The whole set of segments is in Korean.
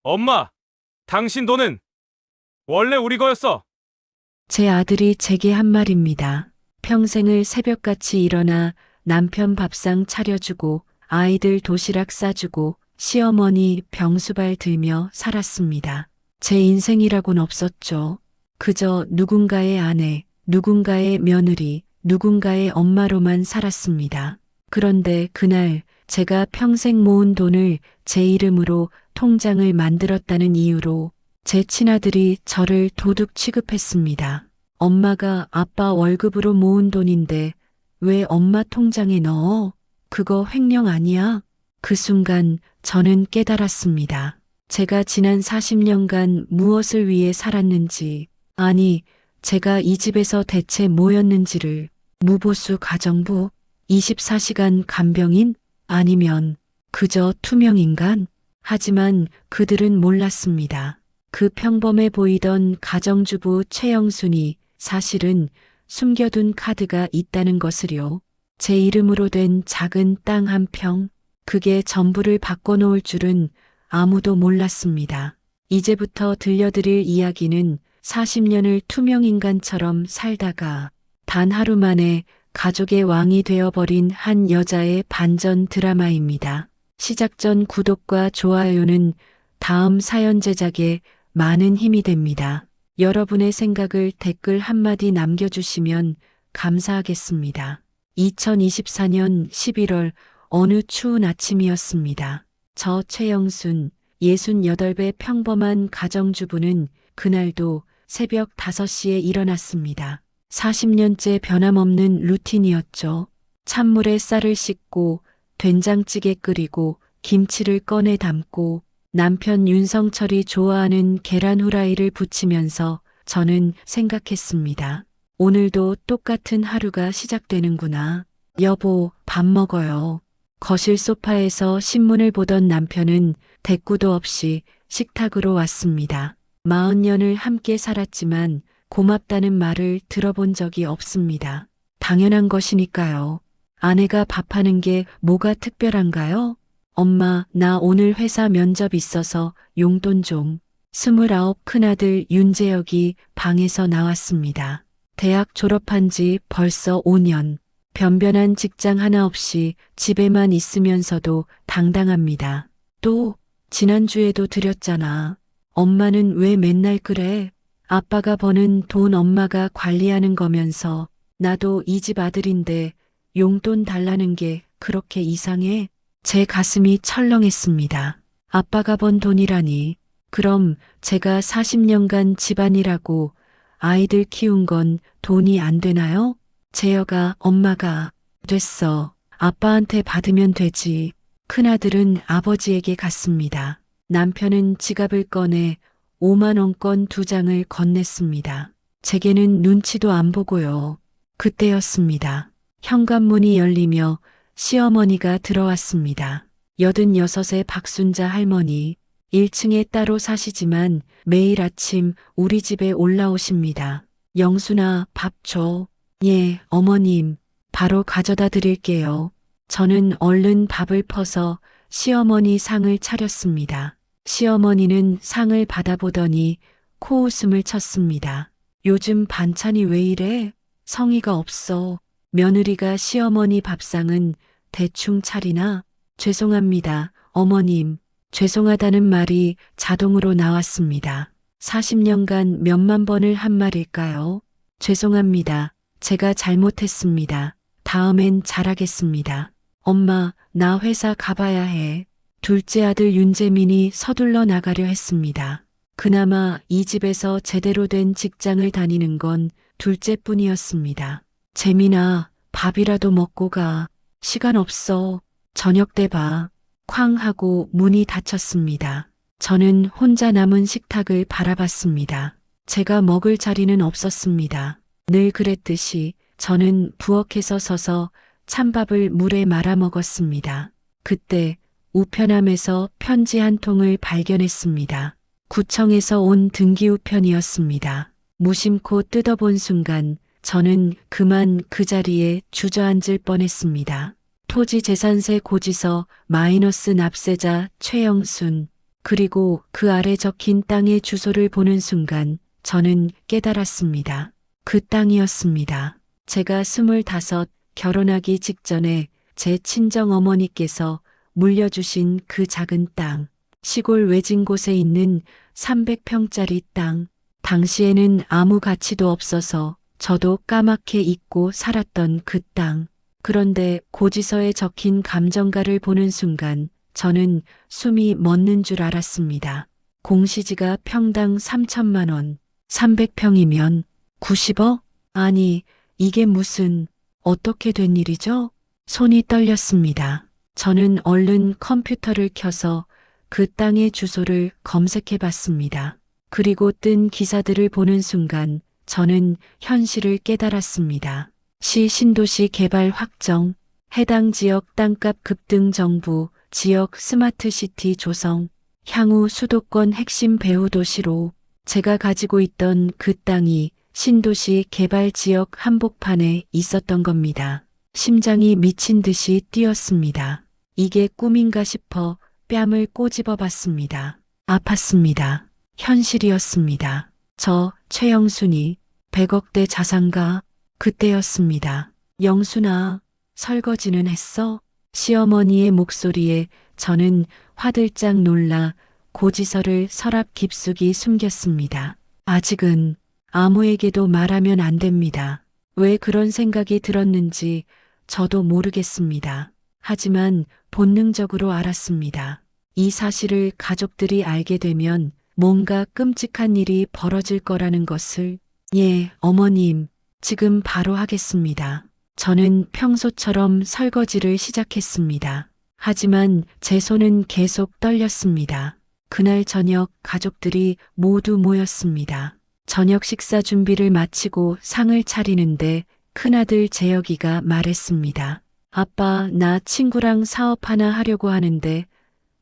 엄마, 당신 돈은 원래 우리 거였어. 제 아들이 제게 한 말입니다. 평생을 새벽같이 일어나 남편 밥상 차려주고 아이들 도시락 싸주고 시어머니 병수발 들며 살았습니다. 제 인생이라곤 없었죠. 그저 누군가의 아내, 누군가의 며느리, 누군가의 엄마로만 살았습니다. 그런데 그날 제가 평생 모은 돈을 제 이름으로 통장을 만들었다는 이유로 제 친아들이 저를 도둑 취급했습니다. 엄마가 아빠 월급으로 모은 돈인데 왜 엄마 통장에 넣어? 그거 횡령 아니야? 그 순간 저는 깨달았습니다. 제가 지난 40년간 무엇을 위해 살았는지, 아니, 제가 이 집에서 대체 뭐였는지를 무보수 가정부, 24시간 간병인, 아니면 그저 투명인간? 하지만 그들은 몰랐습니다. 그 평범해 보이던 가정주부 최영순이 사실은 숨겨둔 카드가 있다는 것을요. 제 이름으로 된 작은 땅 한 평, 그게 전부를 바꿔놓을 줄은 아무도 몰랐습니다. 이제부터 들려드릴 이야기는 40년을 투명인간처럼 살다가 단 하루 만에 가족의 왕이 되어버린 한 여자의 반전 드라마입니다. 시작 전 구독과 좋아요는 다음 사연 제작에 많은 힘이 됩니다. 여러분의 생각을 댓글 한마디 남겨주시면 감사하겠습니다. 2024년 11월 어느 추운 아침이었습니다. 저 최영순 68배 평범한 가정주부는 그날도 새벽 5시에 일어났습니다. 40년째 변함없는 루틴이었죠. 찬물에 쌀을 씻고 된장찌개 끓이고 김치를 꺼내 담고 남편 윤성철이 좋아하는 계란 후라이를 부치면서 저는 생각했습니다. 오늘도 똑같은 하루가 시작되는구나. 여보, 밥 먹어요. 거실 소파에서 신문을 보던 남편은 대꾸도 없이 식탁으로 왔습니다. 40년을 함께 살았지만 고맙다는 말을 들어본 적이 없습니다. 당연한 것이니까요. 아내가 밥하는 게 뭐가 특별한가요? 엄마, 나 오늘 회사 면접 있어서 용돈 좀. 29 큰아들 윤재혁이 방에서 나왔습니다. 대학 졸업한 지 벌써 5년. 변변한 직장 하나 없이 집에만 있으면서도 당당합니다. 또, 지난주에도 드렸잖아. 엄마는 왜 맨날 그래? 아빠가 버는 돈 엄마가 관리하는 거면서 나도 이 집 아들인데 용돈 달라는 게 그렇게 이상해? 제 가슴이 철렁했습니다. 아빠가 번 돈이라니. 그럼 제가 40년간 집안일하고 아이들 키운 건 돈이 안 되나요? 재혁아, 엄마가 됐어. 아빠한테 받으면 되지. 큰아들은 아버지에게 갔습니다. 남편은 지갑을 꺼내 5만 원권 2장을 건넸습니다. 제게는 눈치도 안 보고요. 그때였습니다. 현관문이 열리며 시어머니가 들어왔습니다. 86의 박순자 할머니, 1층에 따로 사시지만 매일 아침 우리 집에 올라오십니다. 영순아, 밥 줘. 예, 어머님, 바로 가져다 드릴게요. 저는 얼른 밥을 퍼서 시어머니 상을 차렸습니다. 시어머니는 상을 받아보더니 코웃음을 쳤습니다. 요즘 반찬이 왜 이래? 성의가 없어. 며느리가 시어머니 밥상은 대충 차리나? 죄송합니다, 어머님. 죄송하다는 말이 자동으로 나왔습니다. 40년간 몇만 번을 한 말일까요? 죄송합니다. 제가 잘못했습니다. 다음엔 잘하겠습니다. 엄마, 나 회사 가봐야 해. 둘째 아들 윤재민이 서둘러 나가려 했습니다. 그나마 이 집에서 제대로 된 직장을 다니는 건 둘째뿐이었습니다. 재민아, 밥이라도 먹고 가. 시간 없어. 저녁 때 봐. 쾅 하고 문이 닫혔습니다. 저는 혼자 남은 식탁을 바라봤습니다. 제가 먹을 자리는 없었습니다. 늘 그랬듯이 저는 부엌에서 서서 찬밥을 물에 말아 먹었습니다. 그때 우편함에서 편지 한 통을 발견했습니다. 구청에서 온 등기우편이었습니다. 무심코 뜯어본 순간 저는 그만 그 자리에 주저앉을 뻔했습니다. 토지재산세 고지서 마이너스 납세자 최영순, 그리고 그 아래 적힌 땅의 주소를 보는 순간 저는 깨달았습니다. 그 땅이었습니다. 제가 25 결혼하기 직전에 제 친정 어머니께서 물려주신 그 작은 땅, 시골 외진 곳에 있는 300평짜리 땅, 당시에는 아무 가치도 없어서 저도 까맣게 잊고 살았던 그 땅. 그런데 고지서에 적힌 감정가를 보는 순간 저는 숨이 멎는 줄 알았습니다. 공시지가 평당 3천만 원, 300평이면 90억? 아니, 이게 무슨, 어떻게 된 일이죠? 손이 떨렸습니다. 저는 얼른 컴퓨터를 켜서 그 땅의 주소를 검색해 봤습니다. 그리고 뜬 기사들을 보는 순간 저는 현실을 깨달았습니다. 시 신도시 개발 확정, 해당 지역 땅값 급등 정부, 지역 스마트시티 조성, 향후 수도권 핵심 배후 도시로 제가 가지고 있던 그 땅이 신도시 개발 지역 한복판에 있었던 겁니다. 심장이 미친 듯이 뛰었습니다. 이게 꿈인가 싶어 뺨을 꼬집어 봤습니다. 아팠습니다. 현실이었습니다. 저 최영순이 100억대 자산가 그때였습니다. 영순아, 설거지는 했어? 시어머니의 목소리에 저는 화들짝 놀라 고지서를 서랍 깊숙이 숨겼습니다. 아직은 아무에게도 말하면 안 됩니다. 왜 그런 생각이 들었는지 저도 모르겠습니다. 하지만 본능적으로 알았습니다. 이 사실을 가족들이 알게 되면 뭔가 끔찍한 일이 벌어질 거라는 것을. 예, 어머님, 지금 바로 하겠습니다. 저는 평소처럼 설거지를 시작했습니다. 하지만 제 손은 계속 떨렸습니다. 그날 저녁 가족들이 모두 모였습니다. 저녁 식사 준비를 마치고 상을 차리는데 큰아들 재혁이가 말했습니다. 아빠, 나 친구랑 사업 하나 하려고 하는데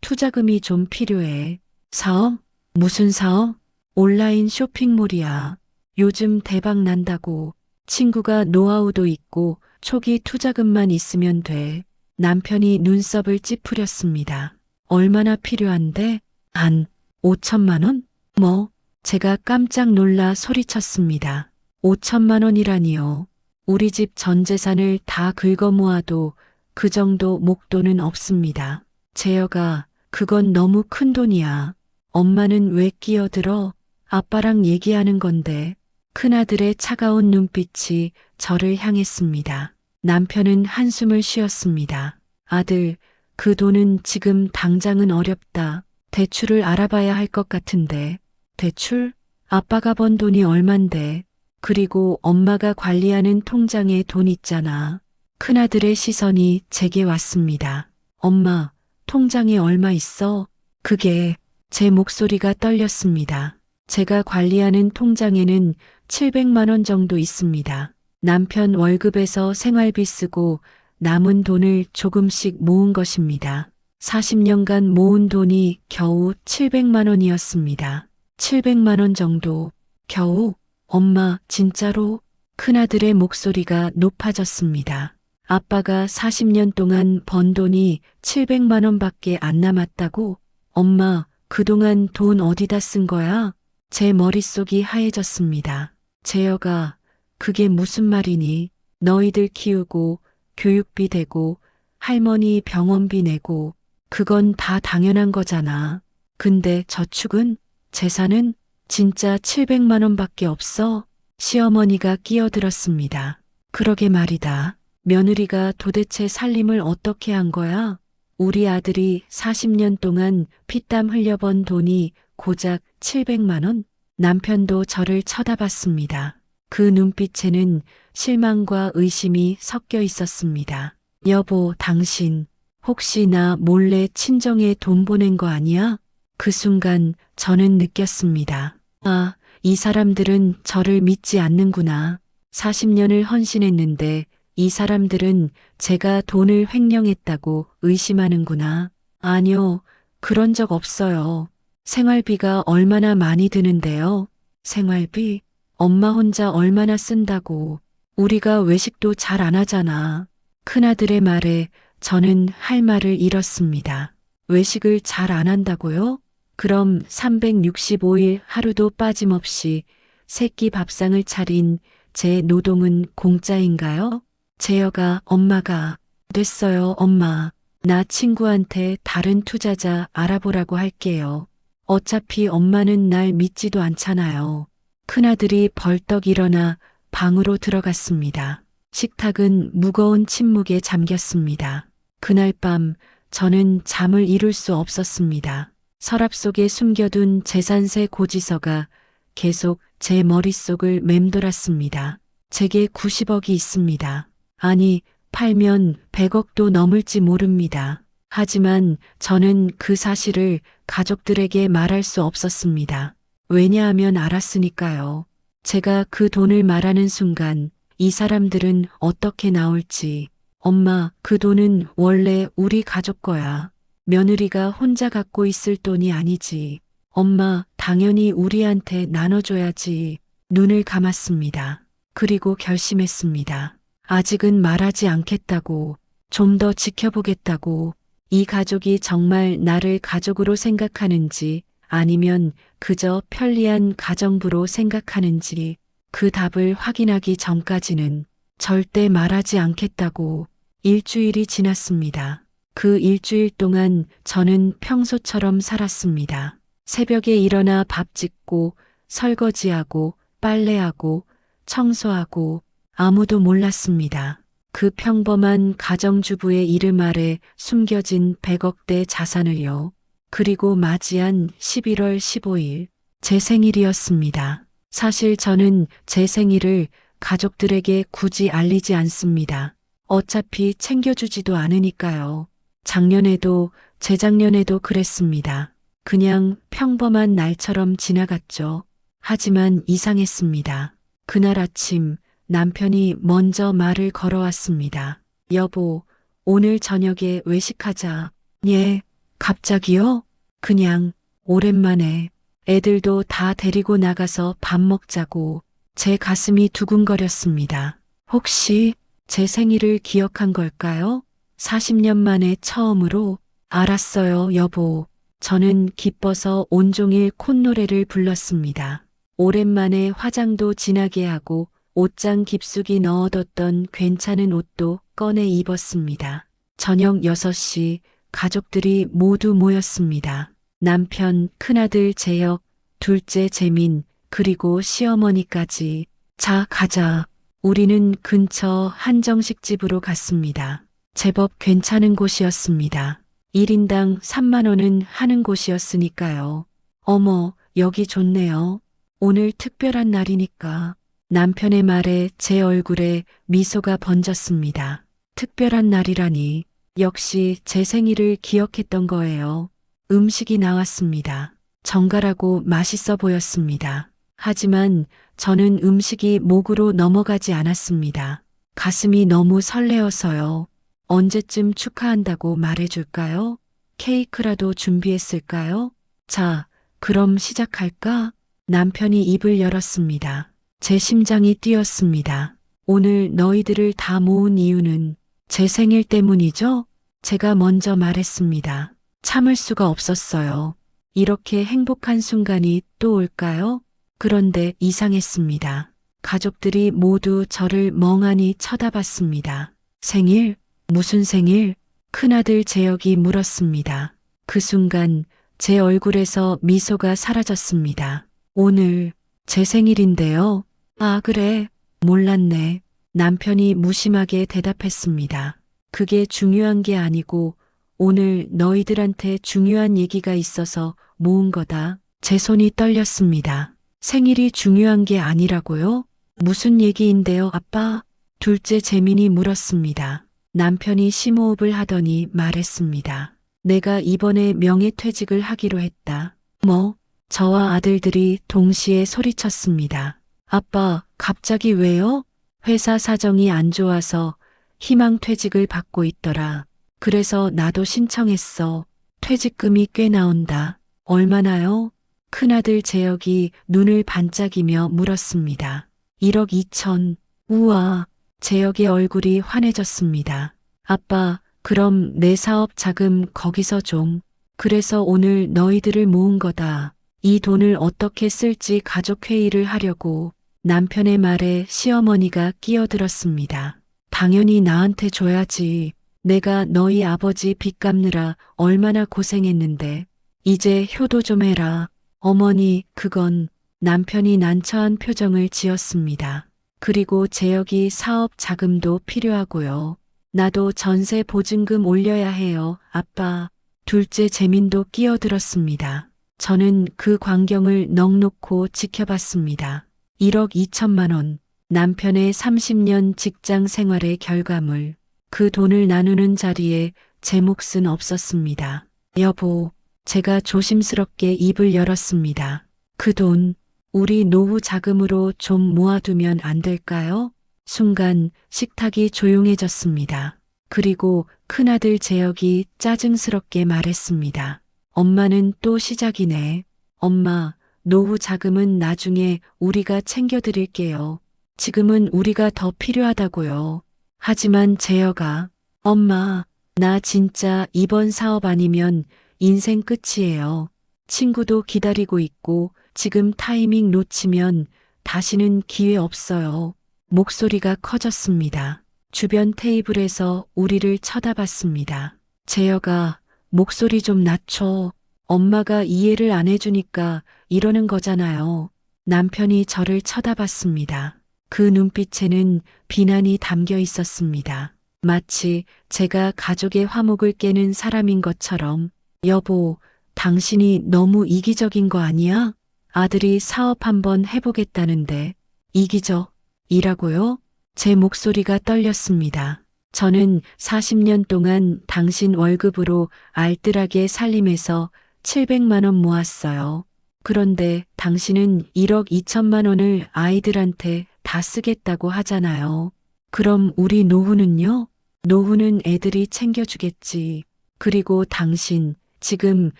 투자금이 좀 필요해. 사업? 무슨 사업? 온라인 쇼핑몰이야. 요즘 대박 난다고. 친구가 노하우도 있고 초기 투자금만 있으면 돼. 남편이 눈썹을 찌푸렸습니다. 얼마나 필요한데? 한 5천만 원? 뭐? 제가 깜짝 놀라 소리쳤습니다. 5천만 원이라니요. 우리 집 전 재산을 다 긁어 모아도 그 정도 목돈은 없습니다. 재혁아, 그건 너무 큰 돈이야. 엄마는 왜 끼어들어? 아빠랑 얘기하는 건데. 큰아들의 차가운 눈빛이 저를 향했습니다. 남편은 한숨을 쉬었습니다. 아들, 그 돈은 지금 당장은 어렵다. 대출을 알아봐야 할 것 같은데. 대출? 아빠가 번 돈이 얼만데. 그리고 엄마가 관리하는 통장에 돈 있잖아. 큰아들의 시선이 제게 왔습니다. 엄마, 통장에 얼마 있어? 그게. 제 목소리가 떨렸습니다. 제가 관리하는 통장에는 700만 원 정도 있습니다. 남편 월급에서 생활비 쓰고 남은 돈을 조금씩 모은 것입니다. 40년간 모은 돈이 겨우 700만 원이었습니다. 700만 원 정도. 겨우? 엄마, 진짜로? 큰아들의 목소리가 높아졌습니다. 아빠가 40년 동안 번 돈이 700만 원밖에 안 남았다고? 엄마, 그동안 돈 어디다 쓴 거야? 제 머릿속이 하얘졌습니다. 재혁아, 그게 무슨 말이니? 너희들 키우고 교육비 대고 할머니 병원비 내고 그건 다 당연한 거잖아. 근데 저축은? 재산은? 진짜 700만 원밖에 없어? 시어머니가 끼어들었습니다. 그러게 말이다. 며느리가 도대체 살림을 어떻게 한 거야? 우리 아들이 40년 동안 피땀 흘려번 돈이 고작 700만 원? 남편도 저를 쳐다봤습니다. 그 눈빛에는 실망과 의심이 섞여 있었습니다. 여보, 당신 혹시 나 몰래 친정에 돈 보낸 거 아니야? 그 순간 저는 느꼈습니다. 아, 이 사람들은 저를 믿지 않는구나. 40년을 헌신했는데 이 사람들은 제가 돈을 횡령했다고 의심하는구나. 아니요, 그런 적 없어요. 생활비가 얼마나 많이 드는데요. 생활비? 엄마 혼자 얼마나 쓴다고. 우리가 외식도 잘 안 하잖아. 큰아들의 말에 저는 할 말을 잃었습니다. 외식을 잘 안 한다고요? 그럼 365일 하루도 빠짐없이 새끼 밥상을 차린 제 노동은 공짜인가요? 재혁아, 엄마가. 됐어요, 엄마. 나 친구한테 다른 투자자 알아보라고 할게요. 어차피 엄마는 날 믿지도 않잖아요. 큰아들이 벌떡 일어나 방으로 들어갔습니다. 식탁은 무거운 침묵에 잠겼습니다. 그날 밤 저는 잠을 이룰 수 없었습니다. 서랍 속에 숨겨둔 재산세 고지서가 계속 제 머릿속을 맴돌았습니다. 제게 90억이 있습니다. 아니, 팔면 100억도 넘을지 모릅니다. 하지만 저는 그 사실을 가족들에게 말할 수 없었습니다. 왜냐하면 알았으니까요. 제가 그 돈을 말하는 순간 이 사람들은 어떻게 나올지. 엄마, 그 돈은 원래 우리 가족 거야. 며느리가 혼자 갖고 있을 돈이 아니지. 엄마, 당연히 우리한테 나눠줘야지. 눈을 감았습니다. 그리고 결심했습니다. 아직은 말하지 않겠다고, 좀 더 지켜보겠다고. 이 가족이 정말 나를 가족으로 생각하는지 아니면 그저 편리한 가정부로 생각하는지 그 답을 확인하기 전까지는 절대 말하지 않겠다고. 일주일이 지났습니다. 그 일주일 동안 저는 평소처럼 살았습니다. 새벽에 일어나 밥 짓고 설거지하고 빨래하고 청소하고 아무도 몰랐습니다. 그 평범한 가정주부의 이름 아래 숨겨진 100억대 자산을요. 그리고 맞이한 11월 15일, 제 생일이었습니다. 사실 저는 제 생일을 가족들에게 굳이 알리지 않습니다. 어차피 챙겨주지도 않으니까요. 작년에도 재작년에도 그랬습니다. 그냥 평범한 날처럼 지나갔죠. 하지만 이상했습니다. 그날 아침 남편이 먼저 말을 걸어왔습니다. 여보, 오늘 저녁에 외식하자. 예, 갑자기요? 그냥 오랜만에 애들도 다 데리고 나가서 밥 먹자고. 제 가슴이 두근거렸습니다. 혹시 제 생일을 기억한 걸까요? 40년 만에 처음으로. 알았어요, 여보. 저는 기뻐서 온종일 콧노래를 불렀습니다. 오랜만에 화장도 진하게 하고 옷장 깊숙이 넣어뒀던 괜찮은 옷도 꺼내 입었습니다. 저녁 6시 가족들이 모두 모였습니다. 남편, 큰아들 재혁, 둘째 재민, 그리고 시어머니까지. 자, 가자. 우리는 근처 한정식집으로 갔습니다. 제법 괜찮은 곳이었습니다. 1인당 3만 원은 하는 곳이었으니까요. 어머, 여기 좋네요. 오늘 특별한 날이니까. 남편의 말에 제 얼굴에 미소가 번졌습니다. 특별한 날이라니. 역시 제 생일을 기억했던 거예요. 음식이 나왔습니다. 정갈하고 맛있어 보였습니다. 하지만 저는 음식이 목으로 넘어가지 않았습니다. 가슴이 너무 설레어서요. 언제쯤 축하한다고 말해줄까요? 케이크라도 준비했을까요? 자, 그럼 시작할까? 남편이 입을 열었습니다. 제 심장이 뛰었습니다. 오늘 너희들을 다 모은 이유는 제 생일 때문이죠? 제가 먼저 말했습니다. 참을 수가 없었어요. 이렇게 행복한 순간이 또 올까요? 그런데 이상했습니다. 가족들이 모두 저를 멍하니 쳐다봤습니다. 생일? 무슨 생일? 큰아들 재혁이 물었습니다. 그 순간 제 얼굴에서 미소가 사라졌습니다. 오늘 제 생일인데요. 아, 그래. 몰랐네. 남편이 무심하게 대답했습니다. 그게 중요한 게 아니고 오늘 너희들한테 중요한 얘기가 있어서 모은 거다. 제 손이 떨렸습니다. 생일이 중요한 게 아니라고요? 무슨 얘기인데요, 아빠? 둘째 재민이 물었습니다. 남편이 심호흡을 하더니 말했습니다. 내가 이번에 명예퇴직을 하기로 했다. 뭐? 저와 아들들이 동시에 소리쳤습니다. 아빠, 갑자기 왜요? 회사 사정이 안 좋아서 희망퇴직을 받고 있더라. 그래서 나도 신청했어. 퇴직금이 꽤 나온다. 얼마나요? 큰아들 재혁이 눈을 반짝이며 물었습니다. 1억 2천. 우와. 재혁의 얼굴이 환해졌습니다. 아빠, 그럼 내 사업 자금 거기서 좀. 그래서 오늘 너희들을 모은 거다. 이 돈을 어떻게 쓸지 가족회의를 하려고. 남편의 말에 시어머니가 끼어들었습니다. 당연히 나한테 줘야지. 내가 너희 아버지 빚 갚느라 얼마나 고생했는데. 이제 효도 좀 해라. 어머니, 그건. 남편이 난처한 표정을 지었습니다. 그리고 재혁이 사업 자금도 필요하고요. 나도 전세 보증금 올려야 해요, 아빠. 둘째 재민도 끼어들었습니다. 저는 그 광경을 넋놓고 지켜봤습니다. 1억 2천만 원. 남편의 30년 직장 생활의 결과물. 그 돈을 나누는 자리에 제 몫은 없었습니다. 여보, 제가 조심스럽게 입을 열었습니다. 그 돈, 우리 노후 자금으로 좀 모아두면 안 될까요? 순간 식탁이 조용해졌습니다. 그리고 큰아들 재혁이 짜증스럽게 말했습니다. 엄마는 또 시작이네. 엄마, 노후 자금은 나중에 우리가 챙겨드릴게요. 지금은 우리가 더 필요하다고요. 하지만 재혁아, 엄마, 나 진짜 이번 사업 아니면 인생 끝이에요. 친구도 기다리고 있고 지금 타이밍 놓치면 다시는 기회 없어요. 목소리가 커졌습니다. 주변 테이블에서 우리를 쳐다봤습니다. 재혁아, 목소리 좀 낮춰. 엄마가 이해를 안 해주니까 이러는 거잖아요. 남편이 저를 쳐다봤습니다. 그 눈빛에는 비난이 담겨 있었습니다. 마치 제가 가족의 화목을 깨는 사람인 것처럼. 여보, 당신이 너무 이기적인 거 아니야? 아들이 사업 한번 해보겠다는데. 이기적이라고요? 제 목소리가 떨렸습니다. 저는 40년 동안 당신 월급으로 알뜰하게 살림해서 700만 원 모았어요. 그런데 당신은 1억 2천만 원을 아이들한테 다 쓰겠다고 하잖아요. 그럼 우리 노후는요? 노후는 애들이 챙겨주겠지. 그리고 당신, 지금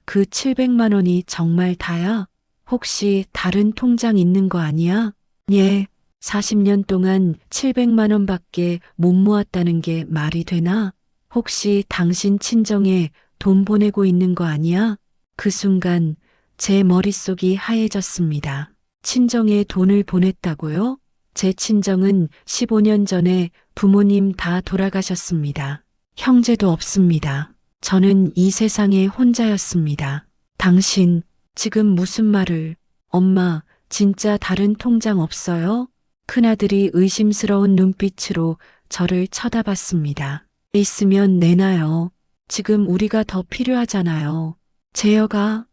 그 700만 원이 정말 다야? 혹시 다른 통장 있는 거 아니야? 예, 40년 동안 700만 원밖에 못 모았다는 게 말이 되나? 혹시 당신 친정에 돈 보내고 있는 거 아니야? 그 순간 제 머릿속이 하얘졌습니다. 친정에 돈을 보냈다고요? 제 친정은 15년 전에 부모님 다 돌아가셨습니다. 형제도 없습니다. 저는 이 세상에 혼자였습니다. 당신, 지금 무슨 말을? 엄마, 진짜 다른 통장 없어요? 큰아들이 의심스러운 눈빛으로 저를 쳐다봤습니다. 있으면 내놔요. 지금 우리가 더 필요하잖아요. 재혁아,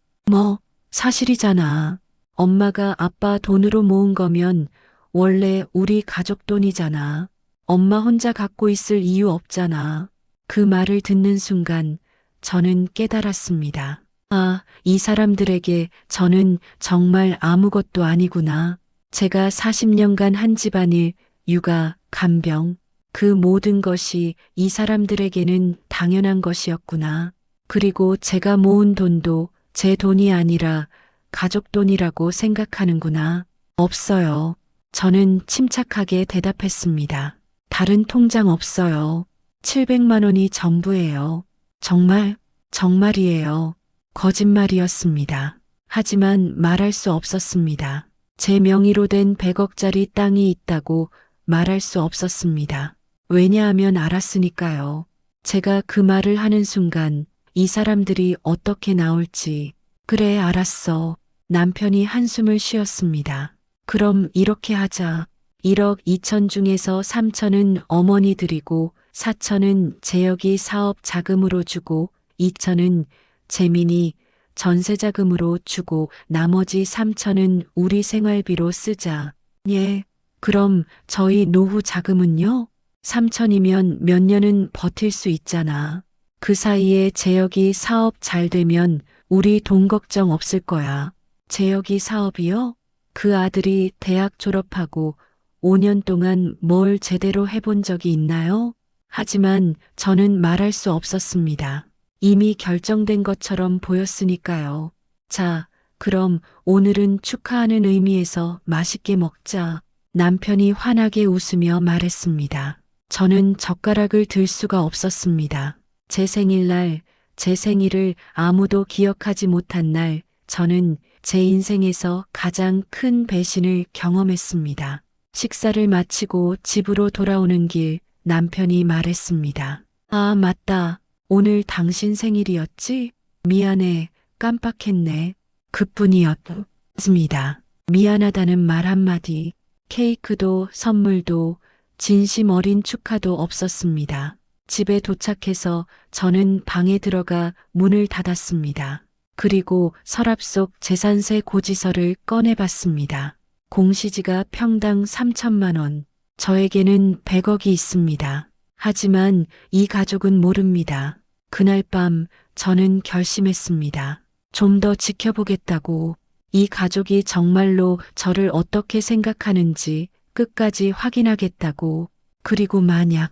사실이잖아. 엄마가 아빠 돈으로 모은 거면 원래 우리 가족 돈이잖아. 엄마 혼자 갖고 있을 이유 없잖아. 그 말을 듣는 순간 저는 깨달았습니다. 아, 이 사람들에게 저는 정말 아무것도 아니구나. 제가 40년간 한 집안일, 육아, 간병, 그 모든 것이 이 사람들에게는 당연한 것이었구나. 그리고 제가 모은 돈도 제 돈이 아니라 가족 돈이라고 생각하는구나. 없어요. 저는 침착하게 대답했습니다. 다른 통장 없어요. 700만 원이 전부예요. 정말이에요. 거짓말이었습니다. 하지만 말할 수 없었습니다. 제 명의로 된 100억짜리 땅이 있다고 말할 수 없었습니다. 왜냐하면 알았으니까요. 제가 그 말을 하는 순간 이 사람들이 어떻게 나올지. 그래, 알았어. 남편이 한숨을 쉬었습니다. 그럼 이렇게 하자. 1억 2천 중에서 3천은 어머니 드리고 4천은 재혁이 사업 자금으로 주고 2천은 재민이 전세 자금으로 주고 나머지 3천은 우리 생활비로 쓰자. 예. 그럼 저희 노후 자금은요? 3천이면 몇 년은 버틸 수 있잖아. 그 사이에 재혁이 사업 잘 되면 우리 돈 걱정 없을 거야. 재혁이 사업이요? 그 아들이 대학 졸업하고 5년 동안 뭘 제대로 해본 적이 있나요? 하지만 저는 말할 수 없었습니다. 이미 결정된 것처럼 보였으니까요. 자, 그럼 오늘은 축하하는 의미에서 맛있게 먹자. 남편이 환하게 웃으며 말했습니다. 저는 젓가락을 들 수가 없었습니다. 제 생일날 제 생일을 아무도 기억하지 못한 날, 저는 제 인생에서 가장 큰 배신을 경험했습니다. 식사를 마치고 집으로 돌아오는 길, 남편이 말했습니다. 아, 맞다. 오늘 당신 생일이었지? 미안해. 깜빡했네. 그뿐이었습니다. 미안하다는 말 한마디, 케이크도 선물도 진심 어린 축하도 없었습니다. 집에 도착해서 저는 방에 들어가 문을 닫았습니다. 그리고 서랍 속 재산세 고지서를 꺼내봤습니다. 공시지가 평당 3천만 원, 저에게는 100억이 있습니다. 하지만 이 가족은 모릅니다. 그날 밤 저는 결심했습니다. 좀 더 지켜보겠다고. 이 가족이 정말로 저를 어떻게 생각하는지 끝까지 확인하겠다고. 그리고 만약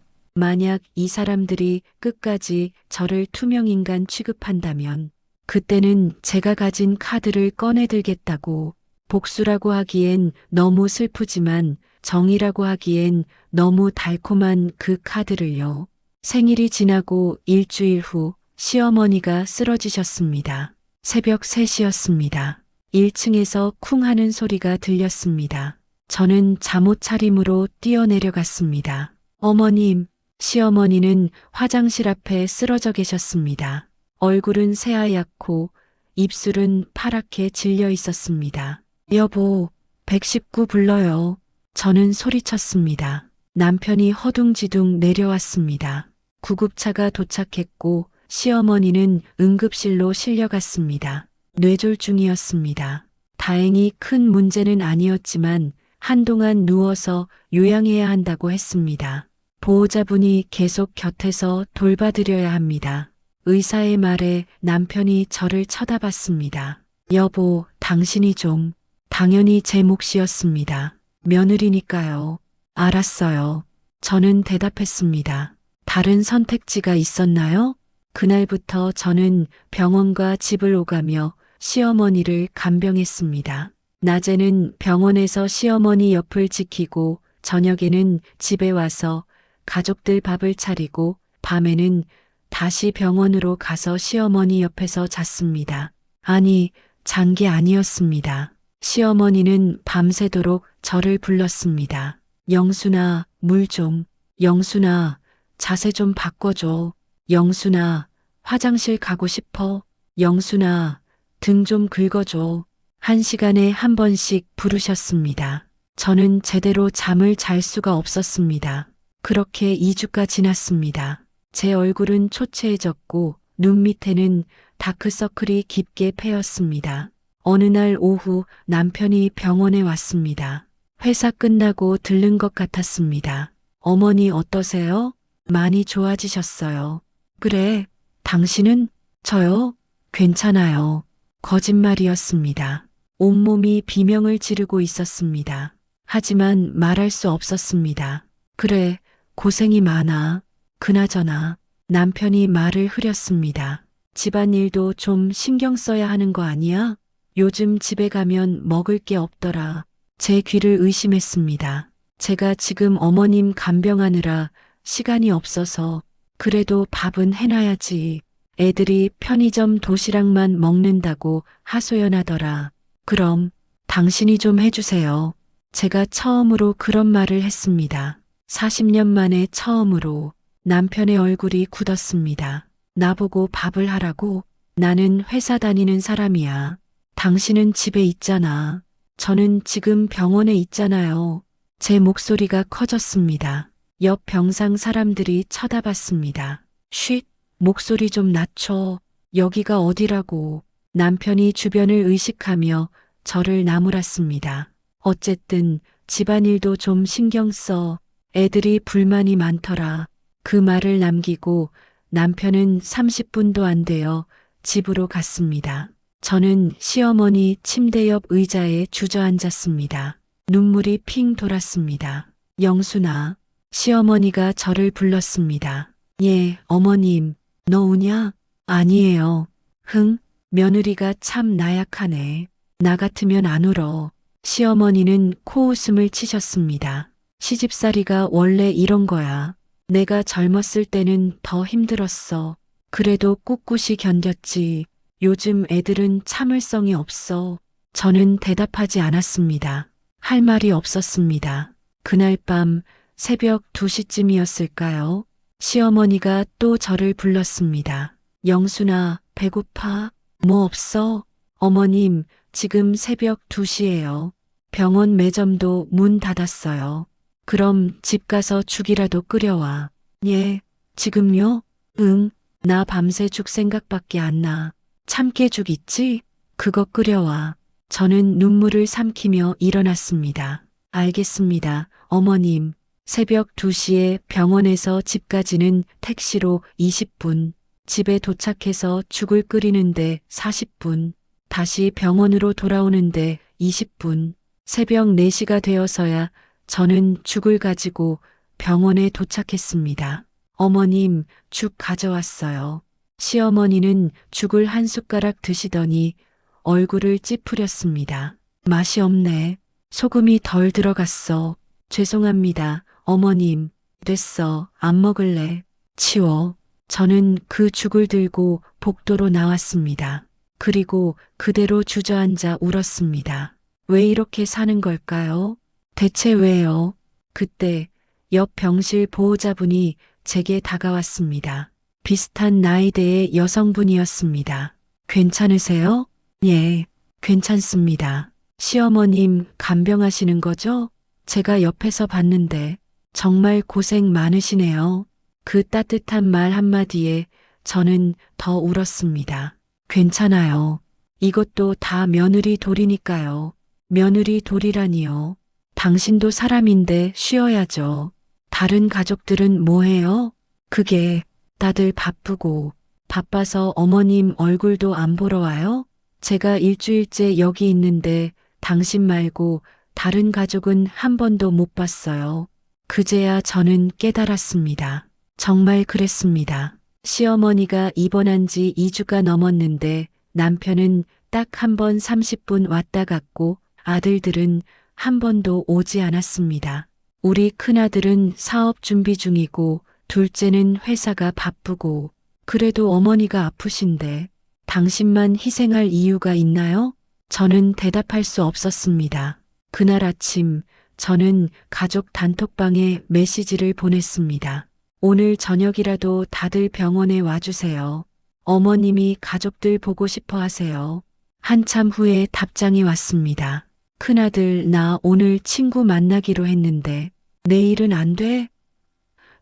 이 사람들이 끝까지 저를 투명인간 취급한다면 그때는 제가 가진 카드를 꺼내들겠다고. 복수라고 하기엔 너무 슬프지만 정의라고 하기엔 너무 달콤한 그 카드를요. 생일이 지나고 일주일 후 시어머니가 쓰러지셨습니다. 새벽 3시였습니다. 1층에서 쿵 하는 소리가 들렸습니다. 저는 잠옷 차림으로 뛰어내려갔습니다. 어머님, 시어머니는 화장실 앞에 쓰러져 계셨습니다. 얼굴은 새하얗고 입술은 파랗게 질려 있었습니다. 여보, 119 불러요. 저는 소리쳤습니다. 남편이 허둥지둥 내려왔습니다. 구급차가 도착했고 시어머니는 응급실로 실려갔습니다. 뇌졸중이었습니다. 다행히 큰 문제는 아니었지만 한동안 누워서 요양해야 한다고 했습니다. 보호자분이 계속 곁에서 돌봐드려야 합니다. 의사의 말에 남편이 저를 쳐다봤습니다. 여보, 당신이 좀. 당연히 제 몫이었습니다. 며느리니까요. 알았어요. 저는 대답했습니다. 다른 선택지가 있었나요? 그날부터 저는 병원과 집을 오가며 시어머니를 간병했습니다. 낮에는 병원에서 시어머니 옆을 지키고 저녁에는 집에 와서 가족들 밥을 차리고 밤에는 다시 병원으로 가서 시어머니 옆에서 잤습니다. 아니, 잔 게 아니었습니다. 시어머니는 밤새도록 저를 불렀습니다. 영순아, 물 좀. 영순아, 자세 좀 바꿔줘. 영순아, 화장실 가고 싶어. 영순아, 등 좀 긁어줘. 1시간에 한 번씩 부르셨습니다. 저는 제대로 잠을 잘 수가 없었습니다. 그렇게 2주가 지났습니다. 제 얼굴은 초췌해졌고 눈 밑에는 다크서클이 깊게 패였습니다. 어느 날 오후 남편이 병원에 왔습니다. 회사 끝나고 들른 것 같았습니다. 어머니 어떠세요? 많이 좋아지셨어요. 그래, 당신은? 저요? 괜찮아요. 거짓말이었습니다. 온몸이 비명을 지르고 있었습니다. 하지만 말할 수 없었습니다. 그래, 고생이 많아. 그나저나 남편이 말을 흐렸습니다. 집안일도 좀 신경 써야 하는 거 아니야? 요즘 집에 가면 먹을 게 없더라. 제 귀를 의심했습니다. 제가 지금 어머님 간병하느라 시간이 없어서 그래도 밥은 해놔야지. 애들이 편의점 도시락만 먹는다고 하소연하더라. 그럼 당신이 좀 해주세요. 제가 처음으로 그런 말을 했습니다. 40년 만에 처음으로. 남편의 얼굴이 굳었습니다. 나보고 밥을 하라고? 나는 회사 다니는 사람이야. 당신은 집에 있잖아. 저는 지금 병원에 있잖아요. 제 목소리가 커졌습니다. 옆 병상 사람들이 쳐다봤습니다. 쉿, 목소리 좀 낮춰. 여기가 어디라고. 남편이 주변을 의식하며 저를 나무랐습니다. 어쨌든 집안일도 좀 신경 써. 애들이 불만이 많더라. 그 말을 남기고 남편은 30분도 안 되어 집으로 갔습니다. 저는 시어머니 침대 옆 의자에 주저앉았습니다. 눈물이 핑 돌았습니다. 영순아, 시어머니가 저를 불렀습니다. 예, 어머님, 너 우냐? 아니에요. 흥, 며느리가 참 나약하네. 나 같으면 안 울어. 시어머니는 코웃음을 치셨습니다. 시집살이가 원래 이런 거야. 내가 젊었을 때는 더 힘들었어. 그래도 꿋꿋이 견뎠지. 요즘 애들은 참을성이 없어. 저는 대답하지 않았습니다. 할 말이 없었습니다. 그날 밤 새벽 2시쯤이었을까요? 시어머니가 또 저를 불렀습니다. 영순아, 배고파? 뭐 없어? 어머님, 지금 새벽 2시예요. 병원 매점도 문 닫았어요. 그럼 집 가서 죽이라도 끓여와. 예, 지금요? 응, 나 밤새 죽 생각밖에 안 나. 참깨죽 있지? 그거 끓여와. 저는 눈물을 삼키며 일어났습니다. 알겠습니다, 어머님. 새벽 2시에 병원에서 집까지는 택시로 20분, 집에 도착해서 죽을 끓이는데 40분, 다시 병원으로 돌아오는데 20분, 새벽 4시가 되어서야 저는 죽을 가지고 병원에 도착했습니다. 어머님, 죽 가져왔어요. 시어머니는 죽을 한 숟가락 드시더니 얼굴을 찌푸렸습니다. 맛이 없네. 소금이 덜 들어갔어. 죄송합니다, 어머님. 됐어, 안 먹을래. 치워. 저는 그 죽을 들고 복도로 나왔습니다. 그리고 그대로 주저앉아 울었습니다. 왜 이렇게 사는 걸까요? 대체 왜요? 그때 옆 병실 보호자분이 제게 다가왔습니다. 비슷한 나이대의 여성분이었습니다. 괜찮으세요? 예, 괜찮습니다. 시어머님 간병하시는 거죠? 제가 옆에서 봤는데 정말 고생 많으시네요. 그 따뜻한 말 한마디에 저는 더 울었습니다. 괜찮아요. 이것도 다 며느리 돌이니까요. 며느리 돌이라니요. 당신도 사람인데 쉬어야죠. 다른 가족들은 뭐 해요? 그게 다들 바쁘고 바빠서 어머님 얼굴도 안 보러 와요? 제가 일주일째 여기 있는데 당신 말고 다른 가족은 한 번도 못 봤어요. 그제야 저는 깨달았습니다. 정말 그랬습니다. 시어머니가 입원한 지 2주가 넘었는데 남편은 딱 한 번 30분 왔다 갔고 아들들은 한 번도 오지 않았습니다. 우리 큰아들은 사업 준비 중이고 둘째는 회사가 바쁘고 그래도 어머니가 아프신데 당신만 희생할 이유가 있나요? 저는 대답할 수 없었습니다. 그날 아침 저는 가족 단톡방에 메시지를 보냈습니다. 오늘 저녁이라도 다들 병원에 와주세요. 어머님이 가족들 보고 싶어 하세요. 한참 후에 답장이 왔습니다. 큰아들, 나 오늘 친구 만나기로 했는데 내일은 안 돼?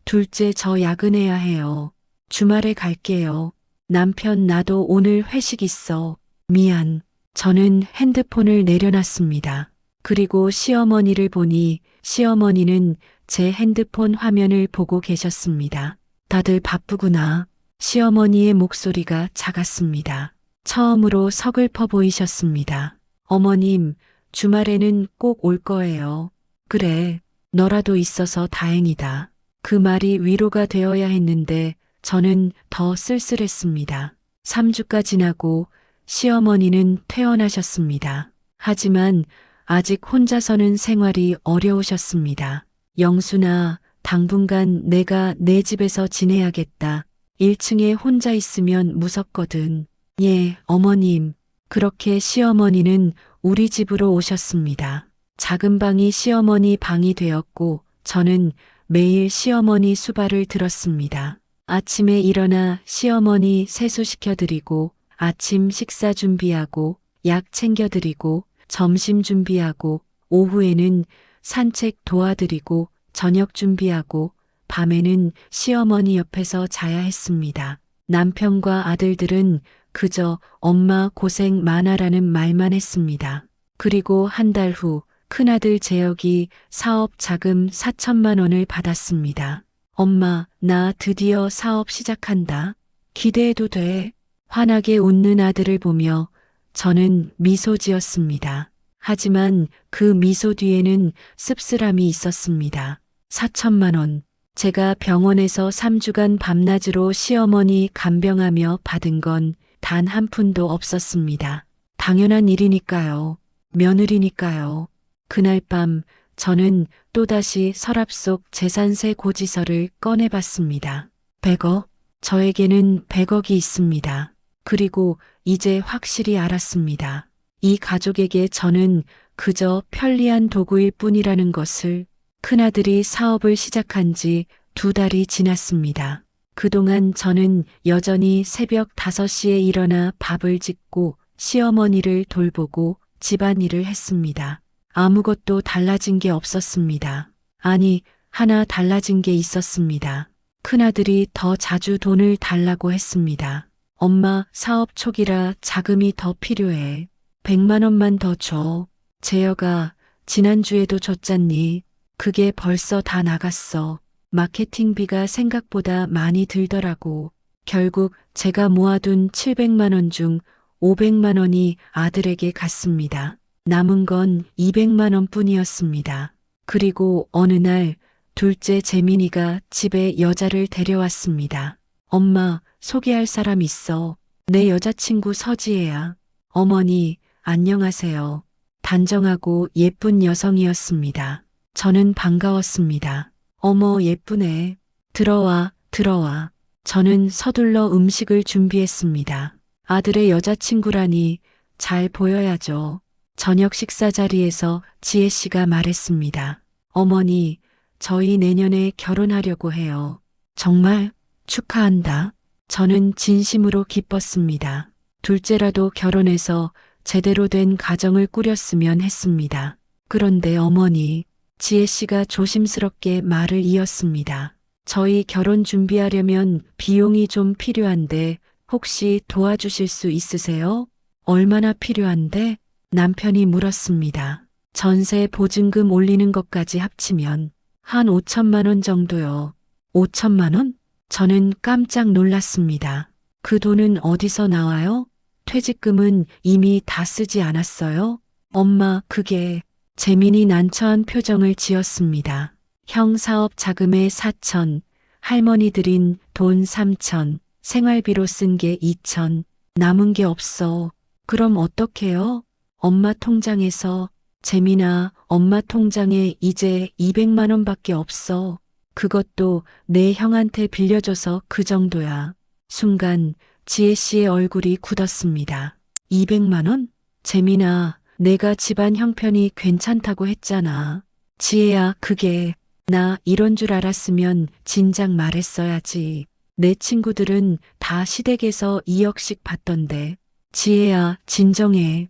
둘째, 저 야근해야 해요. 주말에 갈게요. 남편, 나도 오늘 회식 있어. 미안. 저는 핸드폰을 내려놨습니다. 그리고 시어머니를 보니 시어머니는 제 핸드폰 화면을 보고 계셨습니다. 다들 바쁘구나. 시어머니의 목소리가 작았습니다. 처음으로 서글퍼 보이셨습니다. 어머님, 주말에는 꼭 올 거예요. 그래, 너라도 있어서 다행이다. 그 말이 위로가 되어야 했는데 저는 더 쓸쓸했습니다. 3주가 지나고 시어머니는 퇴원하셨습니다. 하지만 아직 혼자 서는 생활이 어려우셨습니다. 영순아, 당분간 내가 내 집에서 지내야겠다. 1층에 혼자 있으면 무섭거든. 예, 어머님. 그렇게 시어머니는 우리 집으로 오셨습니다. 작은 방이 시어머니 방이 되었고 저는 매일 시어머니 수발을 들었습니다. 아침에 일어나 시어머니 세수시켜드리고 아침 식사 준비하고 약 챙겨드리고 점심 준비하고 오후에는 산책 도와드리고 저녁 준비하고 밤에는 시어머니 옆에서 자야 했습니다. 남편과 아들들은 그저 엄마 고생 많아라는 말만 했습니다. 그리고 한 달 후 큰아들 재혁이 사업 자금 4천만 원을 받았습니다. 엄마, 나 드디어 사업 시작한다. 기대해도 돼. 환하게 웃는 아들을 보며 저는 미소 지었습니다. 하지만 그 미소 뒤에는 씁쓸함이 있었습니다. 4천만 원. 제가 병원에서 3주간 밤낮으로 시어머니 간병하며 받은 건 단 한 푼도 없었습니다. 당연한 일이니까요. 며느리니까요. 그날 밤 저는 또다시 서랍 속 재산세 고지서를 꺼내봤습니다. 100억? 저에게는 100억이 있습니다. 그리고 이제 확실히 알았습니다. 이 가족에게 저는 그저 편리한 도구일 뿐이라는 것을. 큰아들이 사업을 시작한 지 2달이 지났습니다. 그동안 저는 여전히 새벽 5시에 일어나 밥을 짓고 시어머니를 돌보고 집안일을 했습니다. 아무것도 달라진 게 없었습니다. 아니, 하나 달라진 게 있었습니다. 큰아들이 더 자주 돈을 달라고 했습니다. 엄마, 사업 초기라 자금이 더 필요해. 100만 원만 더 줘. 재혁아, 지난주에도 줬잖니. 그게 벌써 다 나갔어. 마케팅비가 생각보다 많이 들더라고. 결국 제가 모아둔 700만 원 중 500만 원이 아들에게 갔습니다. 남은 건 200만 원 뿐이었습니다. 그리고 어느 날 둘째 재민이가 집에 여자를 데려왔습니다. 엄마, 소개할 사람 있어. 내 여자친구 서지혜야. 어머니, 안녕하세요. 단정하고 예쁜 여성이었습니다. 저는 반가웠습니다. 어머, 예쁘네. 들어와, 들어와. 저는 서둘러 음식을 준비했습니다. 아들의 여자친구라니 잘 보여야죠. 저녁 식사 자리에서 지혜 씨가 말했습니다. 어머니, 저희 내년에 결혼하려고 해요. 정말 축하한다. 저는 진심으로 기뻤습니다. 둘째라도 결혼해서 제대로 된 가정을 꾸렸으면 했습니다. 그런데 어머니, 지혜 씨가 조심스럽게 말을 이었습니다. 저희 결혼 준비하려면 비용이 좀 필요한데 혹시 도와주실 수 있으세요? 얼마나 필요한데? 남편이 물었습니다. 전세 보증금 올리는 것까지 합치면 한 5천만 원 정도요. 5천만 원? 저는 깜짝 놀랐습니다. 그 돈은 어디서 나와요? 퇴직금은 이미 다 쓰지 않았어요? 엄마, 그게. 재민이 난처한 표정을 지었습니다. 형 사업 자금에 4천, 할머니 드린 돈 3천, 생활비로 쓴 게 2천, 남은 게 없어. 그럼 어떡해요? 엄마 통장에서. 재민아, 엄마 통장에 이제 200만 원밖에 없어. 그것도 내 형한테 빌려줘서 그 정도야. 순간 지혜 씨의 얼굴이 굳었습니다. 200만 원? 재민아, 내가 집안 형편이 괜찮다고 했잖아. 지혜야, 그게. 나 이런 줄 알았으면 진작 말했어야지. 내 친구들은 다 시댁에서 2억씩 받던데. 지혜야, 진정해.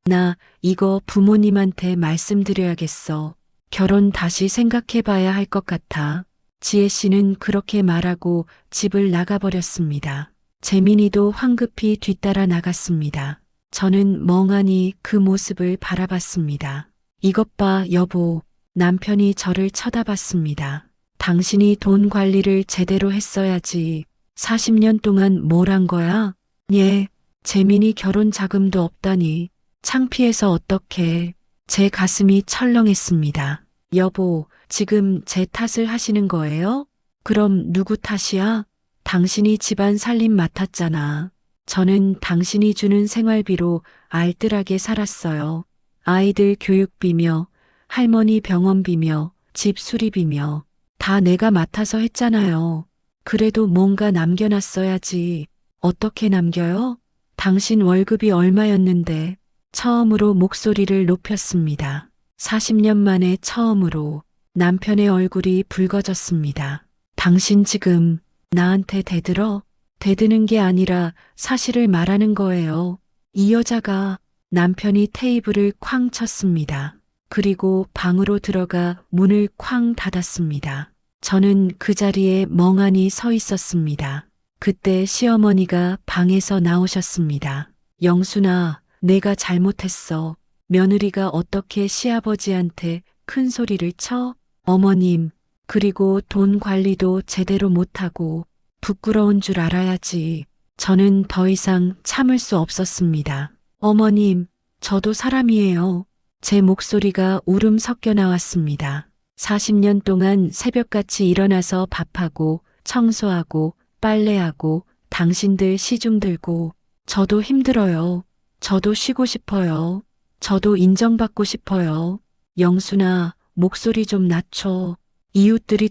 나 이거 부모님한테 말씀드려야겠어. 결혼 다시 생각해봐야 할 것 같아. 지혜 씨는 그렇게 말하고 집을 나가버렸습니다. 재민이도 황급히 뒤따라 나갔습니다. 저는 멍하니 그 모습을 바라봤습니다. 이것 봐, 여보. 남편이 저를 쳐다봤습니다. 당신이 돈 관리를 제대로 했어야지. 40년 동안 뭘 한 거야? 예, 재민이 결혼 자금도 없다니. 창피해서 어떡해. 제 가슴이 철렁했습니다. 여보, 지금 제 탓을 하시는 거예요? 그럼 누구 탓이야? 당신이 집안 살림 맡았잖아. 저는 당신이 주는 생활비로 알뜰하게 살았어요. 아이들 교육비며, 할머니 병원비며, 집 수리비며, 다 내가 맡아서 했잖아요. 그래도 뭔가 남겨놨어야지. 어떻게 남겨요? 당신 월급이 얼마였는데. 처음으로 목소리를 높였습니다. 40년 만에 처음으로 남편의 얼굴이 붉어졌습니다. 당신 지금 나한테 대들어? 대드는 게 아니라 사실을 말하는 거예요. 이 여자가. 남편이 테이블을 쾅 쳤습니다. 그리고 방으로 들어가 문을 쾅 닫았습니다. 저는 그 자리에 멍하니 서 있었습니다. 그때 시어머니가 방에서 나오셨습니다. 영순아, 내가 잘못했어. 며느리가 어떻게 시아버지한테 큰 소리를 쳐? 어머님, 그리고 돈 관리도 제대로 못하고 부끄러운 줄 알아야지. 저는 더 이상 참을 수 없었습니다. 어머님, 저도 사람이에요. 제 목소리가 울음 섞여 나왔습니다. 40년 동안 새벽같이 일어나서 밥하고 청소하고 빨래하고 당신들 시중 들고 저도 힘들어요. 저도 쉬고 싶어요. 저도 인정받고 싶어요. 영순아, 목소리 좀 낮춰. 이웃들이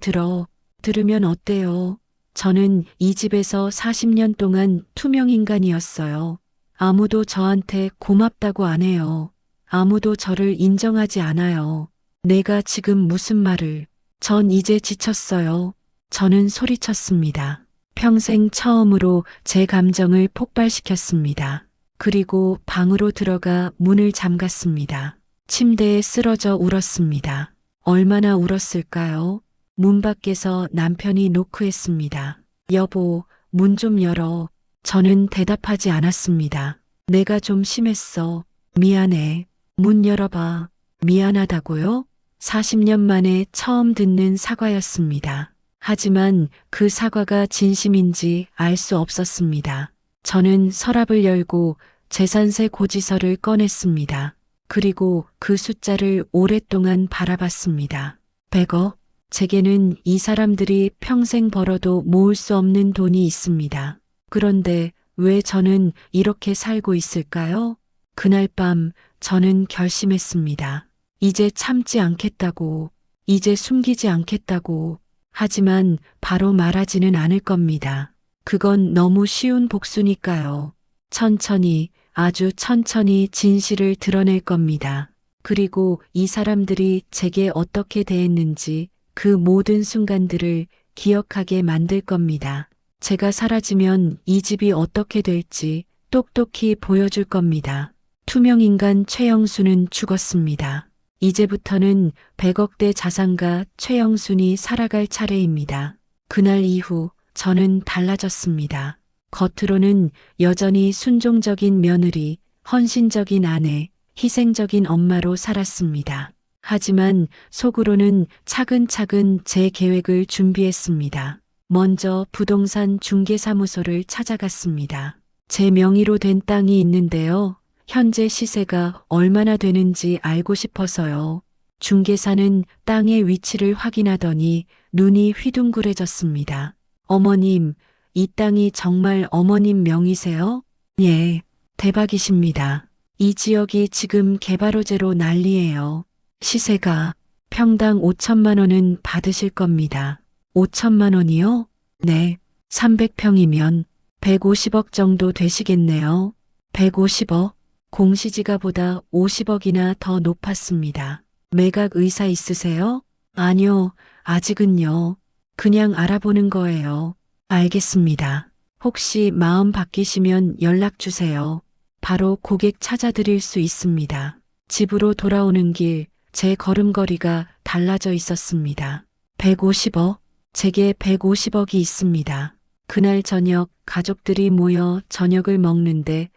들으면 어때요? 저는 이 집에서 40년 동안 투명 인간이었어요. 아무도 저한테 고맙다고 안 해요. 아무도 저를 인정하지 않아요. 내가 지금 무슨 말을. 전 이제 지쳤어요. 저는 소리쳤습니다. 평생 처음으로 제 감정을 폭발시켰습니다. 그리고 방으로 들어가 문을 잠갔습니다. 침대에 쓰러져 울었습니다. 얼마나 울었을까요? 문 밖에서 남편이 노크했습니다. 여보, 문 좀 열어. 저는 대답하지 않았습니다. 내가 좀 심했어. 미안해. 문 열어봐. 미안하다고요? 40년 만에 처음 듣는 사과였습니다. 하지만 그 사과가 진심인지 알 수 없었습니다. 저는 서랍을 열고 재산세 고지서를 꺼냈습니다. 그리고 그 숫자를 오랫동안 바라봤습니다. 100억. 제게는 이 사람들이 평생 벌어도 모을 수 없는 돈이 있습니다. 그런데 왜 저는 이렇게 살고 있을까요? 그날 밤 저는 결심했습니다. 이제 참지 않겠다고, 이제 숨기지 않겠다고. 하지만 바로 말하지는 않을 겁니다. 그건 너무 쉬운 복수니까요. 천천히, 아주 천천히 진실을 드러낼 겁니다. 그리고 이 사람들이 제게 어떻게 대했는지 그 모든 순간들을 기억하게 만들 겁니다. 제가 사라지면 이 집이 어떻게 될지 똑똑히 보여줄 겁니다. 투명인간 최영순은 죽었습니다. 이제부터는 100억대 자산가 최영순이 살아갈 차례입니다. 그날 이후 저는 달라졌습니다. 겉으로는 여전히 순종적인 며느리, 헌신적인 아내, 희생적인 엄마로 살았습니다. 하지만 속으로는 차근차근 제 계획을 준비했습니다. 먼저 부동산 중개사무소를 찾아갔습니다. 제 명의로 된 땅이 있는데요. 현재 시세가 얼마나 되는지 알고 싶어서요. 중개사는 땅의 위치를 확인하더니 눈이 휘둥그레졌습니다. 어머님, 이 땅이 정말 어머님 명의세요? 예, 대박이십니다. 이 지역이 지금 개발 호재로 난리예요. 시세가 평당 5천만 원은 받으실 겁니다. 5천만 원이요? 네, 300평이면 150억 정도 되시겠네요. 150억? 공시지가보다 50억이나 더 높았습니다. 매각 의사 있으세요? 아니요, 아직은요. 그냥 알아보는 거예요. 알겠습니다. 혹시 마음 바뀌시면 연락 주세요. 바로 고객 찾아드릴 수 있습니다. 집으로 돌아오는 길, 제 걸음걸이가 달라져 있었습니다. 150억? 제게 150억이 있습니다. 그날 저녁 가족들이 모여 저녁을 먹는데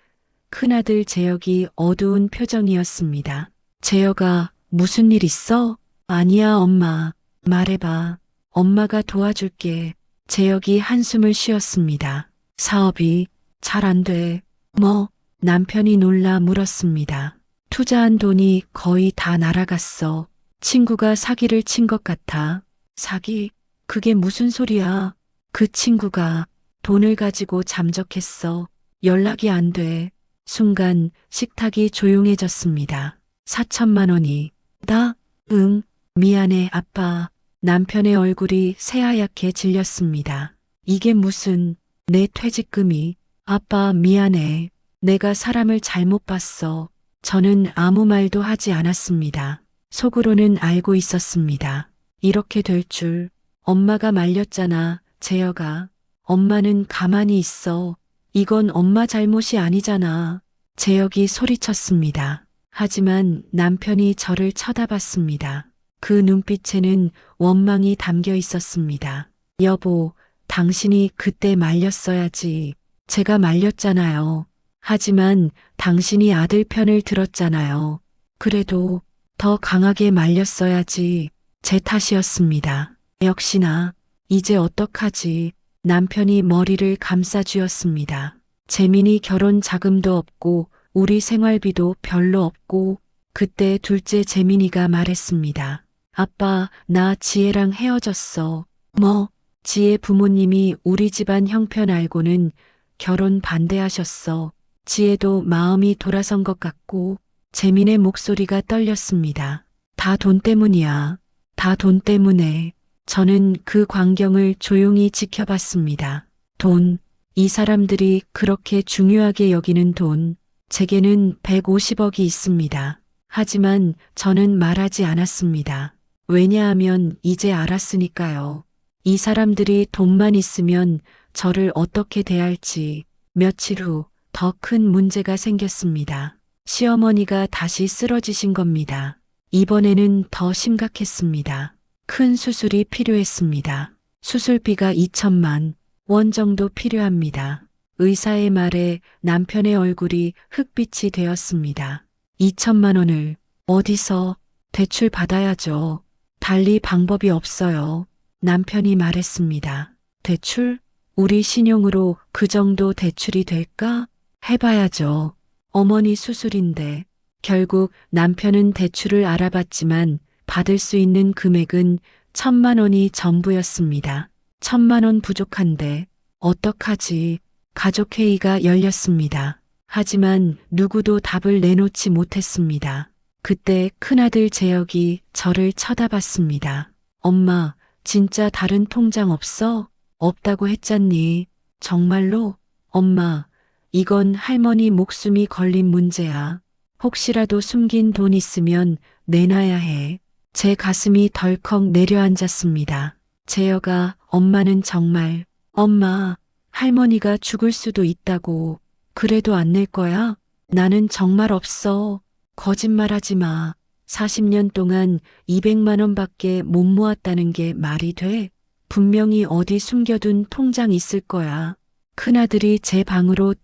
큰아들 재혁이 어두운 표정이었습니다. 재혁아, 무슨 일 있어? 아니야, 엄마. 말해봐. 엄마가 도와줄게. 재혁이 한숨을 쉬었습니다. 사업이 잘 안 돼. 뭐? 남편이 놀라 물었습니다. 투자한 돈이 거의 다 날아갔어. 친구가 사기를 친 것 같아. 사기? 그게 무슨 소리야? 그 친구가 돈을 가지고 잠적했어. 연락이 안 돼. 순간 식탁이 조용해졌습니다. 4천만 원이. 나? 응. 미안해, 아빠. 남편의 얼굴이 새하얗게 질렸습니다. 이게 무슨, 내 퇴직금이. 아빠, 미안해. 내가 사람을 잘못 봤어. 저는 아무 말도 하지 않았습니다. 속으로는 알고 있었습니다. 이렇게 될 줄. 엄마가 말렸잖아, 재혁아. 엄마는 가만히 있어. 이건 엄마 잘못이 아니잖아. 재혁이 소리쳤습니다. 하지만 남편이 저를 쳐다봤습니다. 그 눈빛에는 원망이 담겨 있었습니다. 여보, 당신이 그때 말렸어야지. 제가 말렸잖아요. 하지만 당신이 아들 편을 들었잖아요. 그래도 더 강하게 말렸어야지. 제 탓이었습니다. 역시나 이제 어떡하지? 남편이 머리를 감싸쥐었습니다. 재민이 결혼 자금도 없고 우리 생활비도 별로 없고 그때 둘째 재민이가 말했습니다. 아빠, 나 지혜랑 헤어졌어. 뭐? 지혜 부모님이 우리 집안 형편 알고는 결혼 반대하셨어. 지혜도 마음이 돌아선 것 같고 재민의 목소리가 떨렸습니다. 다 돈 때문이야. 다 돈 때문에. 저는 그 광경을 조용히 지켜봤습니다. 돈, 이 사람들이 그렇게 중요하게 여기는 돈, 제게는 150억이 있습니다. 하지만 저는 말하지 않았습니다. 왜냐하면 이제 알았으니까요. 이 사람들이 돈만 있으면 저를 어떻게 대할지. 며칠 후 더 큰 문제가 생겼습니다. 시어머니가 다시 쓰러지신 겁니다. 이번에는 더 심각했습니다. 큰 수술이 필요했습니다. 수술비가 2천만 원 정도 필요합니다. 의사의 말에 남편의 얼굴이 흑빛이 되었습니다. 2천만 원을 어디서 대출 받아야죠. 달리 방법이 없어요. 남편이 말했습니다. 대출? 우리 신용으로 그 정도 대출이 될까? 해봐야죠. 어머니 수술인데. 결국 남편은 대출을 알아봤지만 받을 수 있는 금액은 1,000만 원이 전부였습니다. 1,000만 원 부족한데 어떡하지? 가족회의가 열렸습니다. 하지만 누구도 답을 내놓지 못했습니다. 그때 큰아들 재혁이 저를 쳐다봤습니다. 엄마, 진짜 다른 통장 없어? 없다고 했잖니. 정말로? 엄마, 이건 할머니 목숨이 걸린 문제야. 혹시라도 숨긴 돈 있으면 내놔야 해. 제 가슴이 덜컥 내려앉았습니다. 재혁아, 엄마는 정말, 엄마, 할머니가 죽을 수도 있다고. 그래도 안 낼 거야? 나는 정말 없어. 거짓말하지 마. 40년 동안 200만 원밖에 못 모았다는 게 말이 돼? 분명히 어디 숨겨둔 통장 있을 거야. 큰아들이 제 방으로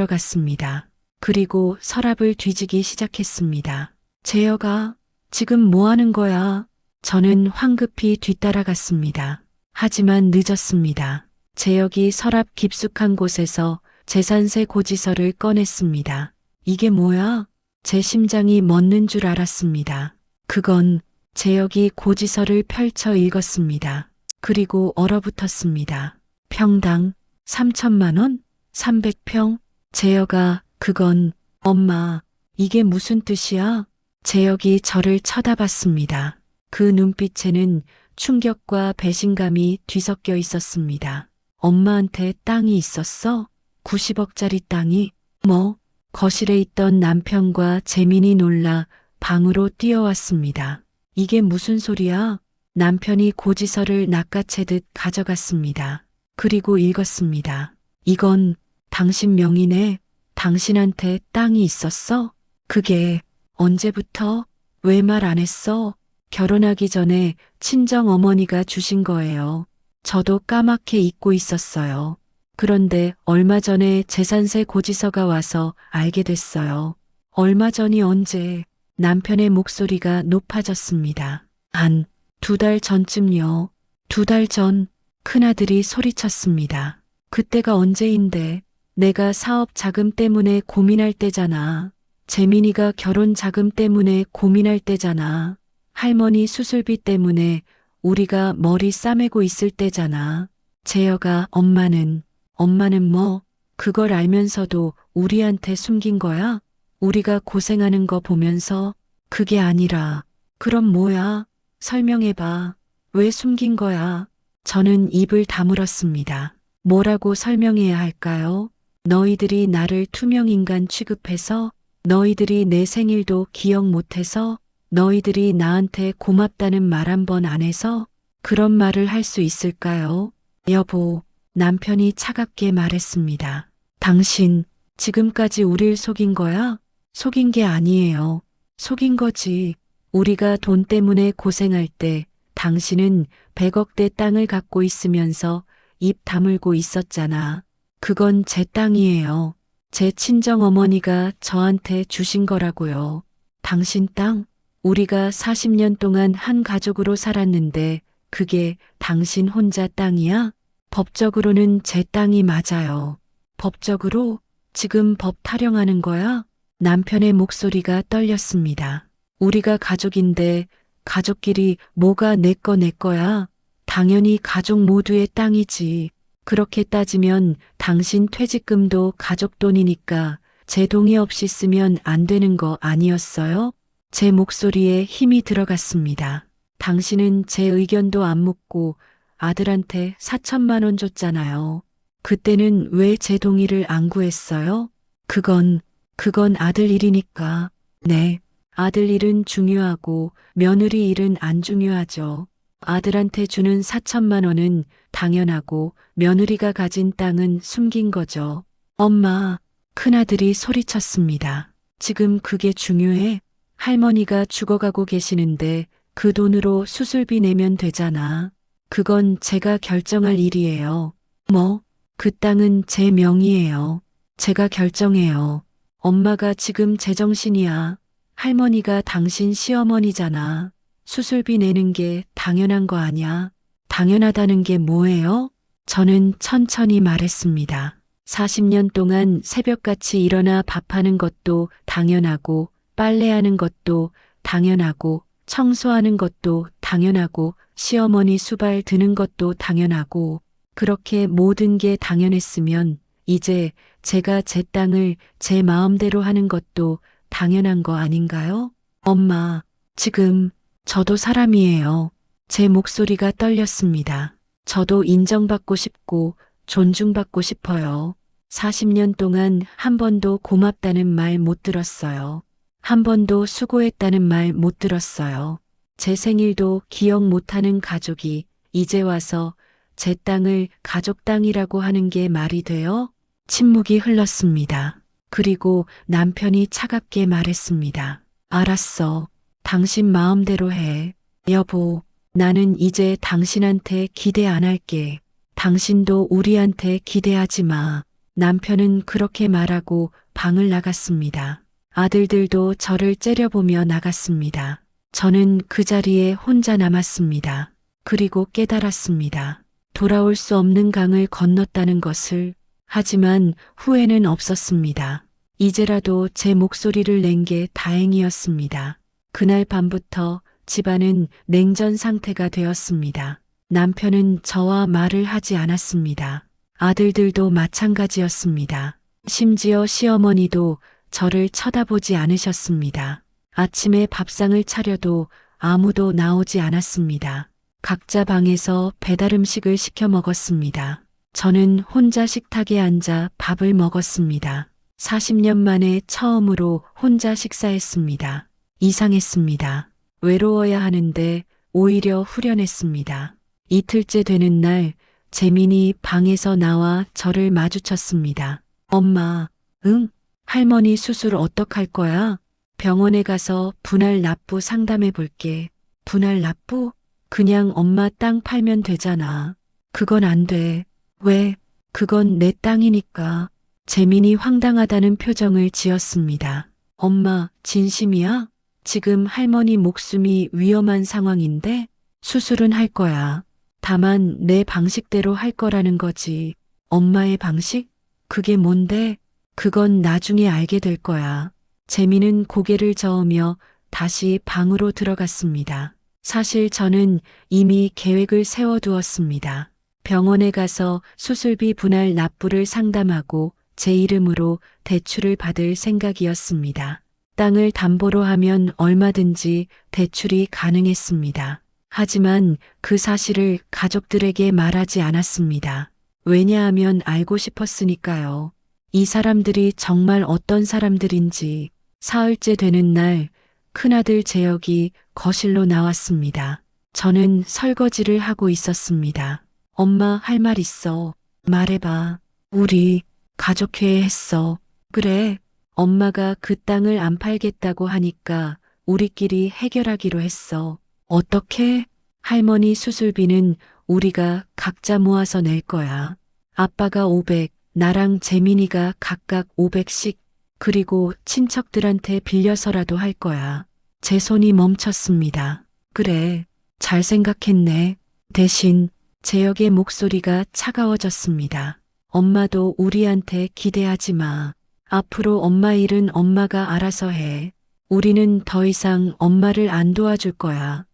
뛰어들어갔습니다. 그리고 서랍을 뒤지기 시작했습니다. 재혁아, 지금 뭐 하는 거야? 저는 황급히 뒤따라갔습니다. 하지만 늦었습니다. 재혁이 서랍 깊숙한 곳에서 재산세 고지서를 꺼냈습니다. 이게 뭐야? 제 심장이 멎는 줄 알았습니다. 그건 재혁이 고지서를 펼쳐 읽었습니다. 그리고 얼어붙었습니다. 평당 3천만 원? 300평? 재혁아, 그건, 엄마, 이게 무슨 뜻이야? 재혁이 저를 쳐다봤습니다. 그 눈빛에는 충격과 배신감이 뒤섞여 있었습니다. 엄마한테 땅이 있었어? 90억짜리 땅이? 뭐? 거실에 있던 남편과 재민이 놀라 방으로 뛰어왔습니다. 이게 무슨 소리야? 남편이 고지서를 낚아채듯 가져갔습니다. 그리고 읽었습니다. 이건 당신 명의네. 당신한테 땅이 있었어? 그게 언제부터? 왜 말 안 했어? 결혼하기 전에 친정 어머니가 주신 거예요. 저도 까맣게 잊고 있었어요. 그런데 얼마 전에 재산세 고지서가 와서 알게 됐어요. 얼마 전이 언제? 남편의 목소리가 높아졌습니다. 한 2달 전쯤요. 2달 전. 큰아들이 소리쳤습니다. 그때가 언제인데? 내가 사업 자금 때문에 고민할 때잖아. 재민이가 결혼 자금 때문에 고민할 때잖아. 할머니 수술비 때문에 우리가 머리 싸매고 있을 때잖아. 재혁아, 엄마는 뭐? 그걸 알면서도 우리한테 숨긴 거야? 우리가 고생하는 거 보면서? 그게 아니라. 그럼 뭐야? 설명해봐. 왜 숨긴 거야? 저는 입을 다물었습니다. 뭐라고 설명해야 할까요? 너희들이 나를 투명인간 취급해서? 너희들이 내 생일도 기억 못해서? 너희들이 나한테 고맙다는 말 한 번 안 해서? 그런 말을 할 수 있을까요? 여보, 남편이 차갑게 말했습니다. 당신, 지금까지 우릴 속인 거야? 속인 게 아니에요. 속인 거지. 우리가 돈 때문에 고생할 때 당신은 100억대 땅을 갖고 있으면서 입 다물고 있었잖아. 그건 제 땅이에요. 제 친정어머니가 저한테 주신 거라고요. 당신 땅? 우리가 40년 동안 한 가족으로 살았는데 그게 당신 혼자 땅이야? 법적으로는 제 땅이 맞아요. 법적으로? 지금 법 타령하는 거야? 남편의 목소리가 떨렸습니다. 우리가 가족인데 가족끼리 뭐가 내 거야? 당연히 가족 모두의 땅이지. 그렇게 따지면 당신 퇴직금도 가족 돈이니까 제 동의 없이 쓰면 안 되는 거 아니었어요? 제 목소리에 힘이 들어갔습니다. 당신은 제 의견도 안 묻고 아들한테 4천만 원 줬잖아요. 그때는 왜 제 동의를 안 구했어요? 그건 아들 일이니까. 네. 아들 일은 중요하고 며느리 일은 안 중요하죠. 아들한테 주는 4천만 원은 당연하고 며느리가 가진 땅은 숨긴 거죠. 엄마, 큰아들이 소리쳤습니다. 지금 그게 중요해? 할머니가 죽어가고 계시는데 그 돈으로 수술비 내면 되잖아. 그건 제가 결정할 일이에요. 뭐, 그 땅은 제 명의예요. 제가 결정해요. 엄마가 지금 제정신이야. 할머니가 당신 시어머니잖아. 수술비 내는 게 당연한 거 아냐? 당연하다는 게 뭐예요? 저는 천천히 말했습니다. 40년 동안 새벽같이 일어나 밥하는 것도 당연하고, 빨래하는 것도 당연하고, 청소하는 것도 당연하고, 시어머니 수발 드는 것도 당연하고, 그렇게 모든 게 당연했으면 이제 제가 제 땅을 제 마음대로 하는 것도 당연한 거 아닌가요? 엄마, 지금 저도 사람이에요. 제 목소리가 떨렸습니다. 저도 인정받고 싶고 존중받고 싶어요. 40년 동안 한 번도 고맙다는 말 못 들었어요. 한 번도 수고했다는 말 못 들었어요. 제 생일도 기억 못하는 가족이 이제 와서 제 땅을 가족 땅이라고 하는 게 말이 돼요? 침묵이 흘렀습니다. 그리고 남편이 차갑게 말했습니다. 알았어. 당신 마음대로 해. 여보, 나는 이제 당신한테 기대 안 할게. 당신도 우리한테 기대하지 마. 남편은 그렇게 말하고 방을 나갔습니다. 아들들도 저를 째려보며 나갔습니다. 저는 그 자리에 혼자 남았습니다. 그리고 깨달았습니다. 돌아올 수 없는 강을 건넜다는 것을. 하지만 후회는 없었습니다. 이제라도 제 목소리를 낸 게 다행이었습니다. 그날 밤부터 집안은 냉전 상태가 되었습니다. 남편은 저와 말을 하지 않았습니다. 아들들도 마찬가지였습니다. 심지어 시어머니도 저를 쳐다보지 않으셨습니다. 아침에 밥상을 차려도 아무도 나오지 않았습니다. 각자 방에서 배달 음식을 시켜 먹었습니다. 저는 혼자 식탁에 앉아 밥을 먹었습니다. 40년 만에 처음으로 혼자 식사했습니다. 이상했습니다. 외로워야 하는데 오히려 후련했습니다. 이틀째 되는 날 재민이 방에서 나와 저를 마주쳤습니다. 엄마, 응? 할머니 수술 어떡할 거야? 병원에 가서 분할 납부 상담해 볼게. 분할 납부? 그냥 엄마 땅 팔면 되잖아. 그건 안 돼. 왜? 그건 내 땅이니까. 재민이 황당하다는 표정을 지었습니다. 엄마, 진심이야? 지금 할머니 목숨이 위험한 상황인데 수술은 할 거야. 다만 내 방식대로 할 거라는 거지. 엄마의 방식? 그게 뭔데? 그건 나중에 알게 될 거야. 재민은 고개를 저으며 다시 방으로 들어갔습니다. 사실 저는 이미 계획을 세워두었습니다. 병원에 가서 수술비 분할 납부를 상담하고 제 이름으로 대출을 받을 생각이었습니다. 땅을 담보로 하면 얼마든지 대출이 가능했습니다. 하지만 그 사실을 가족들에게 말하지 않았습니다. 왜냐하면 알고 싶었으니까요. 이 사람들이 정말 어떤 사람들인지. 사흘째 되는 날 큰아들 재혁이 거실로 나왔습니다. 저는 설거지를 하고 있었습니다. 엄마, 할 말 있어. 말해봐. 우리 가족회의 했어. 그래. 엄마가 그 땅을 안 팔겠다고 하니까 우리끼리 해결하기로 했어. 어떻게? 할머니 수술비는 우리가 각자 모아서 낼 거야. 아빠가 500, 나랑 재민이가 각각 500씩, 그리고 친척들한테 빌려서라도 할 거야. 제 손이 멈췄습니다. 그래, 잘 생각했네. 대신 재혁의 목소리가 차가워졌습니다. 엄마도 우리한테 기대하지 마. 앞으로 엄마 일은 엄마가 알아서 해. 우리는 더 이상 엄마를 안 도와줄 거야.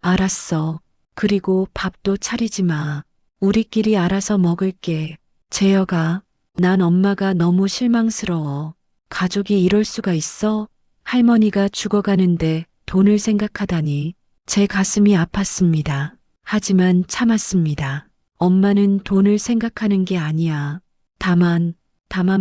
알았어. 그리고 밥도 차리지 마. 우리끼리 알아서 먹을게. 재혁아, 난 엄마가 너무 실망스러워. 가족이 이럴 수가 있어? 할머니가 죽어가는데 돈을 생각하다니. 제 가슴이 아팠습니다. 하지만 참았습니다. 엄마는 돈을 생각하는 게 아니야. 다만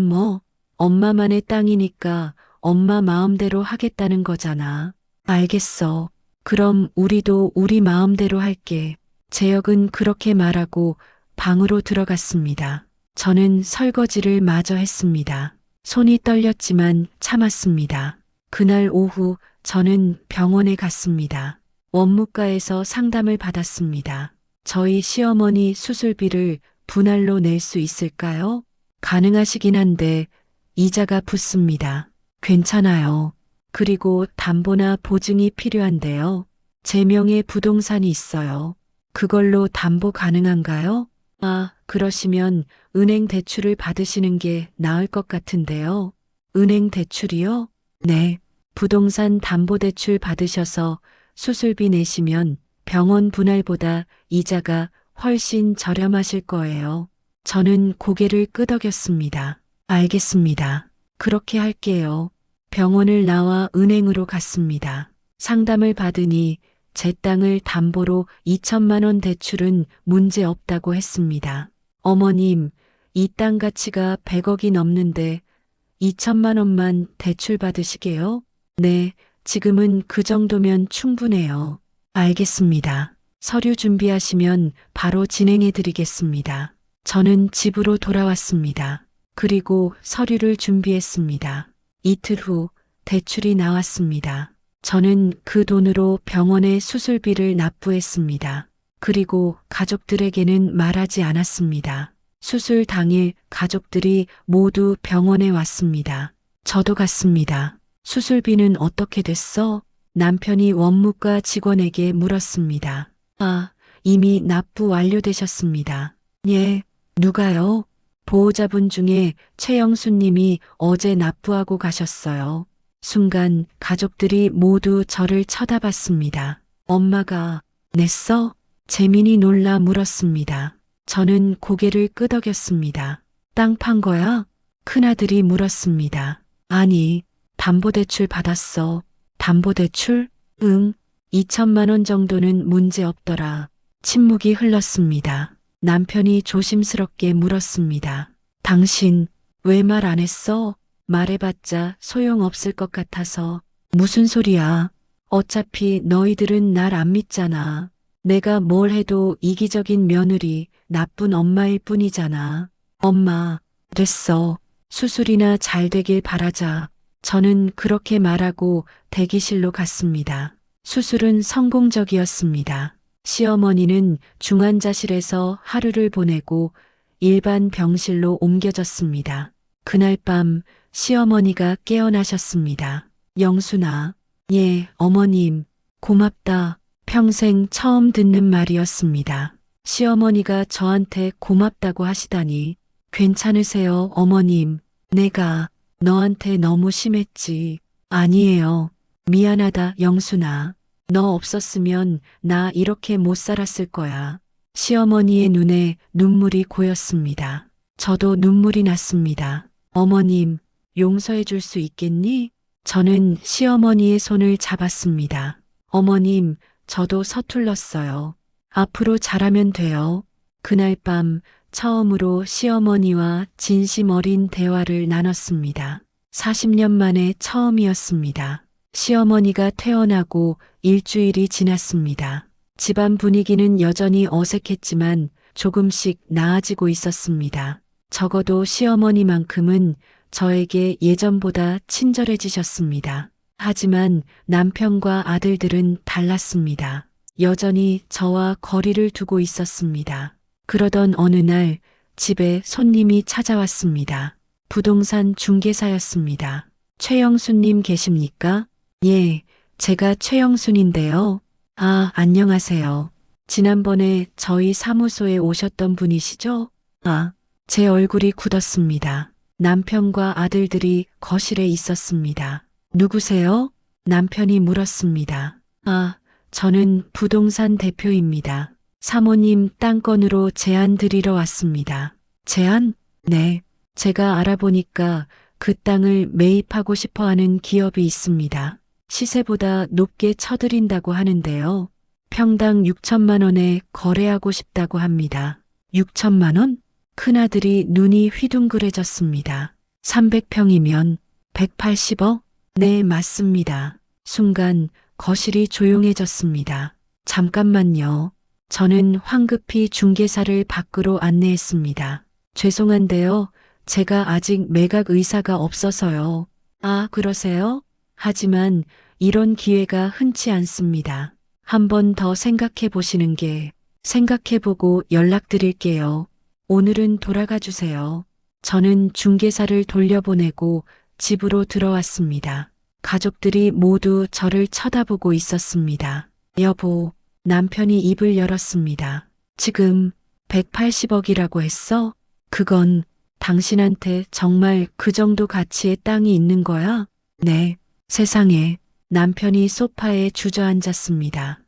뭐? 엄마만의 땅이니까 엄마 마음대로 하겠다는 거잖아. 알겠어. 그럼 우리도 우리 마음대로 할게. 재혁은 그렇게 말하고 방으로 들어갔습니다. 저는 설거지를 마저 했습니다. 손이 떨렸지만 참았습니다. 그날 오후 저는 병원에 갔습니다. 원무과에서 상담을 받았습니다. 저희 시어머니 수술비를 분할로 낼 수 있을까요? 가능하시긴 한데 이자가 붙습니다. 괜찮아요. 그리고 담보나 보증이 필요한데요. 제 명의 부동산이 있어요. 그걸로 담보 가능한가요? 아, 그러시면 은행 대출을 받으시는 게 나을 것 같은데요. 은행 대출이요? 네. 부동산 담보대출 받으셔서 수술비 내시면 병원 분할보다 이자가 훨씬 저렴하실 거예요. 저는 고개를 끄덕였습니다. 알겠습니다. 그렇게 할게요. 병원을 나와 은행으로 갔습니다. 상담을 받으니 제 땅을 담보로 2천만 원 대출은 문제 없다고 했습니다. 어머님, 이 땅 가치가 100억이 넘는데 2천만 원만 대출 받으시게요? 네, 지금은 그 정도면 충분해요. 알겠습니다. 서류 준비하시면 바로 진행해 드리겠습니다. 저는 집으로 돌아왔습니다. 그리고 서류를 준비했습니다. 이틀 후 대출이 나왔습니다. 저는 그 돈으로 병원에 수술비를 납부했습니다. 그리고 가족들에게는 말하지 않았습니다. 수술 당일 가족들이 모두 병원에 왔습니다. 저도 갔습니다. 수술비는 어떻게 됐어? 남편이 원무과 직원에게 물었습니다. 아, 이미 납부 완료되셨습니다. 예, 누가요? 보호자분 중에 최영수님이 어제 납부하고 가셨어요. 순간 가족들이 모두 저를 쳐다봤습니다. 엄마가 냈어? 재민이 놀라 물었습니다. 저는 고개를 끄덕였습니다. 땅 판 거야? 큰아들이 물었습니다. 아니, 담보대출 받았어. 담보대출? 응, 2천만 원 정도는 문제 없더라. 침묵이 흘렀습니다. 남편이 조심스럽게 물었습니다. 당신 왜 말 안 했어? 말해봤자 소용없을 것 같아서. 무슨 소리야? 어차피 너희들은 날 안 믿잖아. 내가 뭘 해도 이기적인 며느리, 나쁜 엄마일 뿐이잖아. 엄마, 됐어. 수술이나 잘 되길 바라자. 저는 그렇게 말하고 대기실로 갔습니다. 수술은 성공적이었습니다. 시어머니는 중환자실에서 하루를 보내고 일반 병실로 옮겨졌습니다. 그날 밤 시어머니가 깨어나셨습니다. 영순아, 예, 어머님, 고맙다. 평생 처음 듣는 말이었습니다. 시어머니가 저한테 고맙다고 하시다니. 괜찮으세요, 어머님? 내가 너한테 너무 심했지. 아니에요. 미안하다, 영순아. 너 없었으면 나 이렇게 못 살았을 거야. 시어머니의 눈에 눈물이 고였습니다. 저도 눈물이 났습니다. 어머님, 용서해 줄 수 있겠니? 저는 시어머니의 손을 잡았습니다. 어머님, 저도 서툴렀어요. 앞으로 잘하면 돼요. 그날 밤 처음으로 시어머니와 진심 어린 대화를 나눴습니다. 40년 만에 처음이었습니다. 시어머니가 퇴원하고 일주일이 지났습니다. 집안 분위기는 여전히 어색했지만 조금씩 나아지고 있었습니다. 적어도 시어머니만큼은 저에게 예전보다 친절해지셨습니다. 하지만 남편과 아들들은 달랐습니다. 여전히 저와 거리를 두고 있었습니다. 그러던 어느 날 집에 손님이 찾아왔습니다. 부동산 중개사였습니다. 최영순님 계십니까? 예, 제가 최영순인데요. 아, 안녕하세요. 지난번에 저희 사무소에 오셨던 분이시죠? 아, 제 얼굴이 굳었습니다. 남편과 아들들이 거실에 있었습니다. 누구세요? 남편이 물었습니다. 아, 저는 부동산 대표입니다. 사모님 땅건으로 제안 드리러 왔습니다. 제안? 네. 제가 알아보니까 그 땅을 매입하고 싶어 하는 기업이 있습니다. 시세보다 높게 쳐드린다고 하는데요. 평당 6천만 원에 거래하고 싶다고 합니다. 6천만 원? 큰아들이 눈이 휘둥그레졌습니다. 300평이면 180억? 네, 맞습니다. 순간 거실이 조용해졌습니다. 잠깐만요. 저는 황급히 중개사를 밖으로 안내했습니다. 죄송한데요. 제가 아직 매각 의사가 없어서요. 아, 그러세요? 하지만 이런 기회가 흔치 않습니다. 한 번 더 생각해 보시는 게, 생각해보고 연락드릴게요. 오늘은 돌아가 주세요. 저는 중개사를 돌려보내고 집으로 들어왔습니다. 가족들이 모두 저를 쳐다보고 있었습니다. 여보, 남편이 입을 열었습니다. 지금 180억이라고 했어? 그건 당신한테 정말 그 정도 가치의 땅이 있는 거야? 네, 세상에. 남편이 소파에 주저앉았습니다.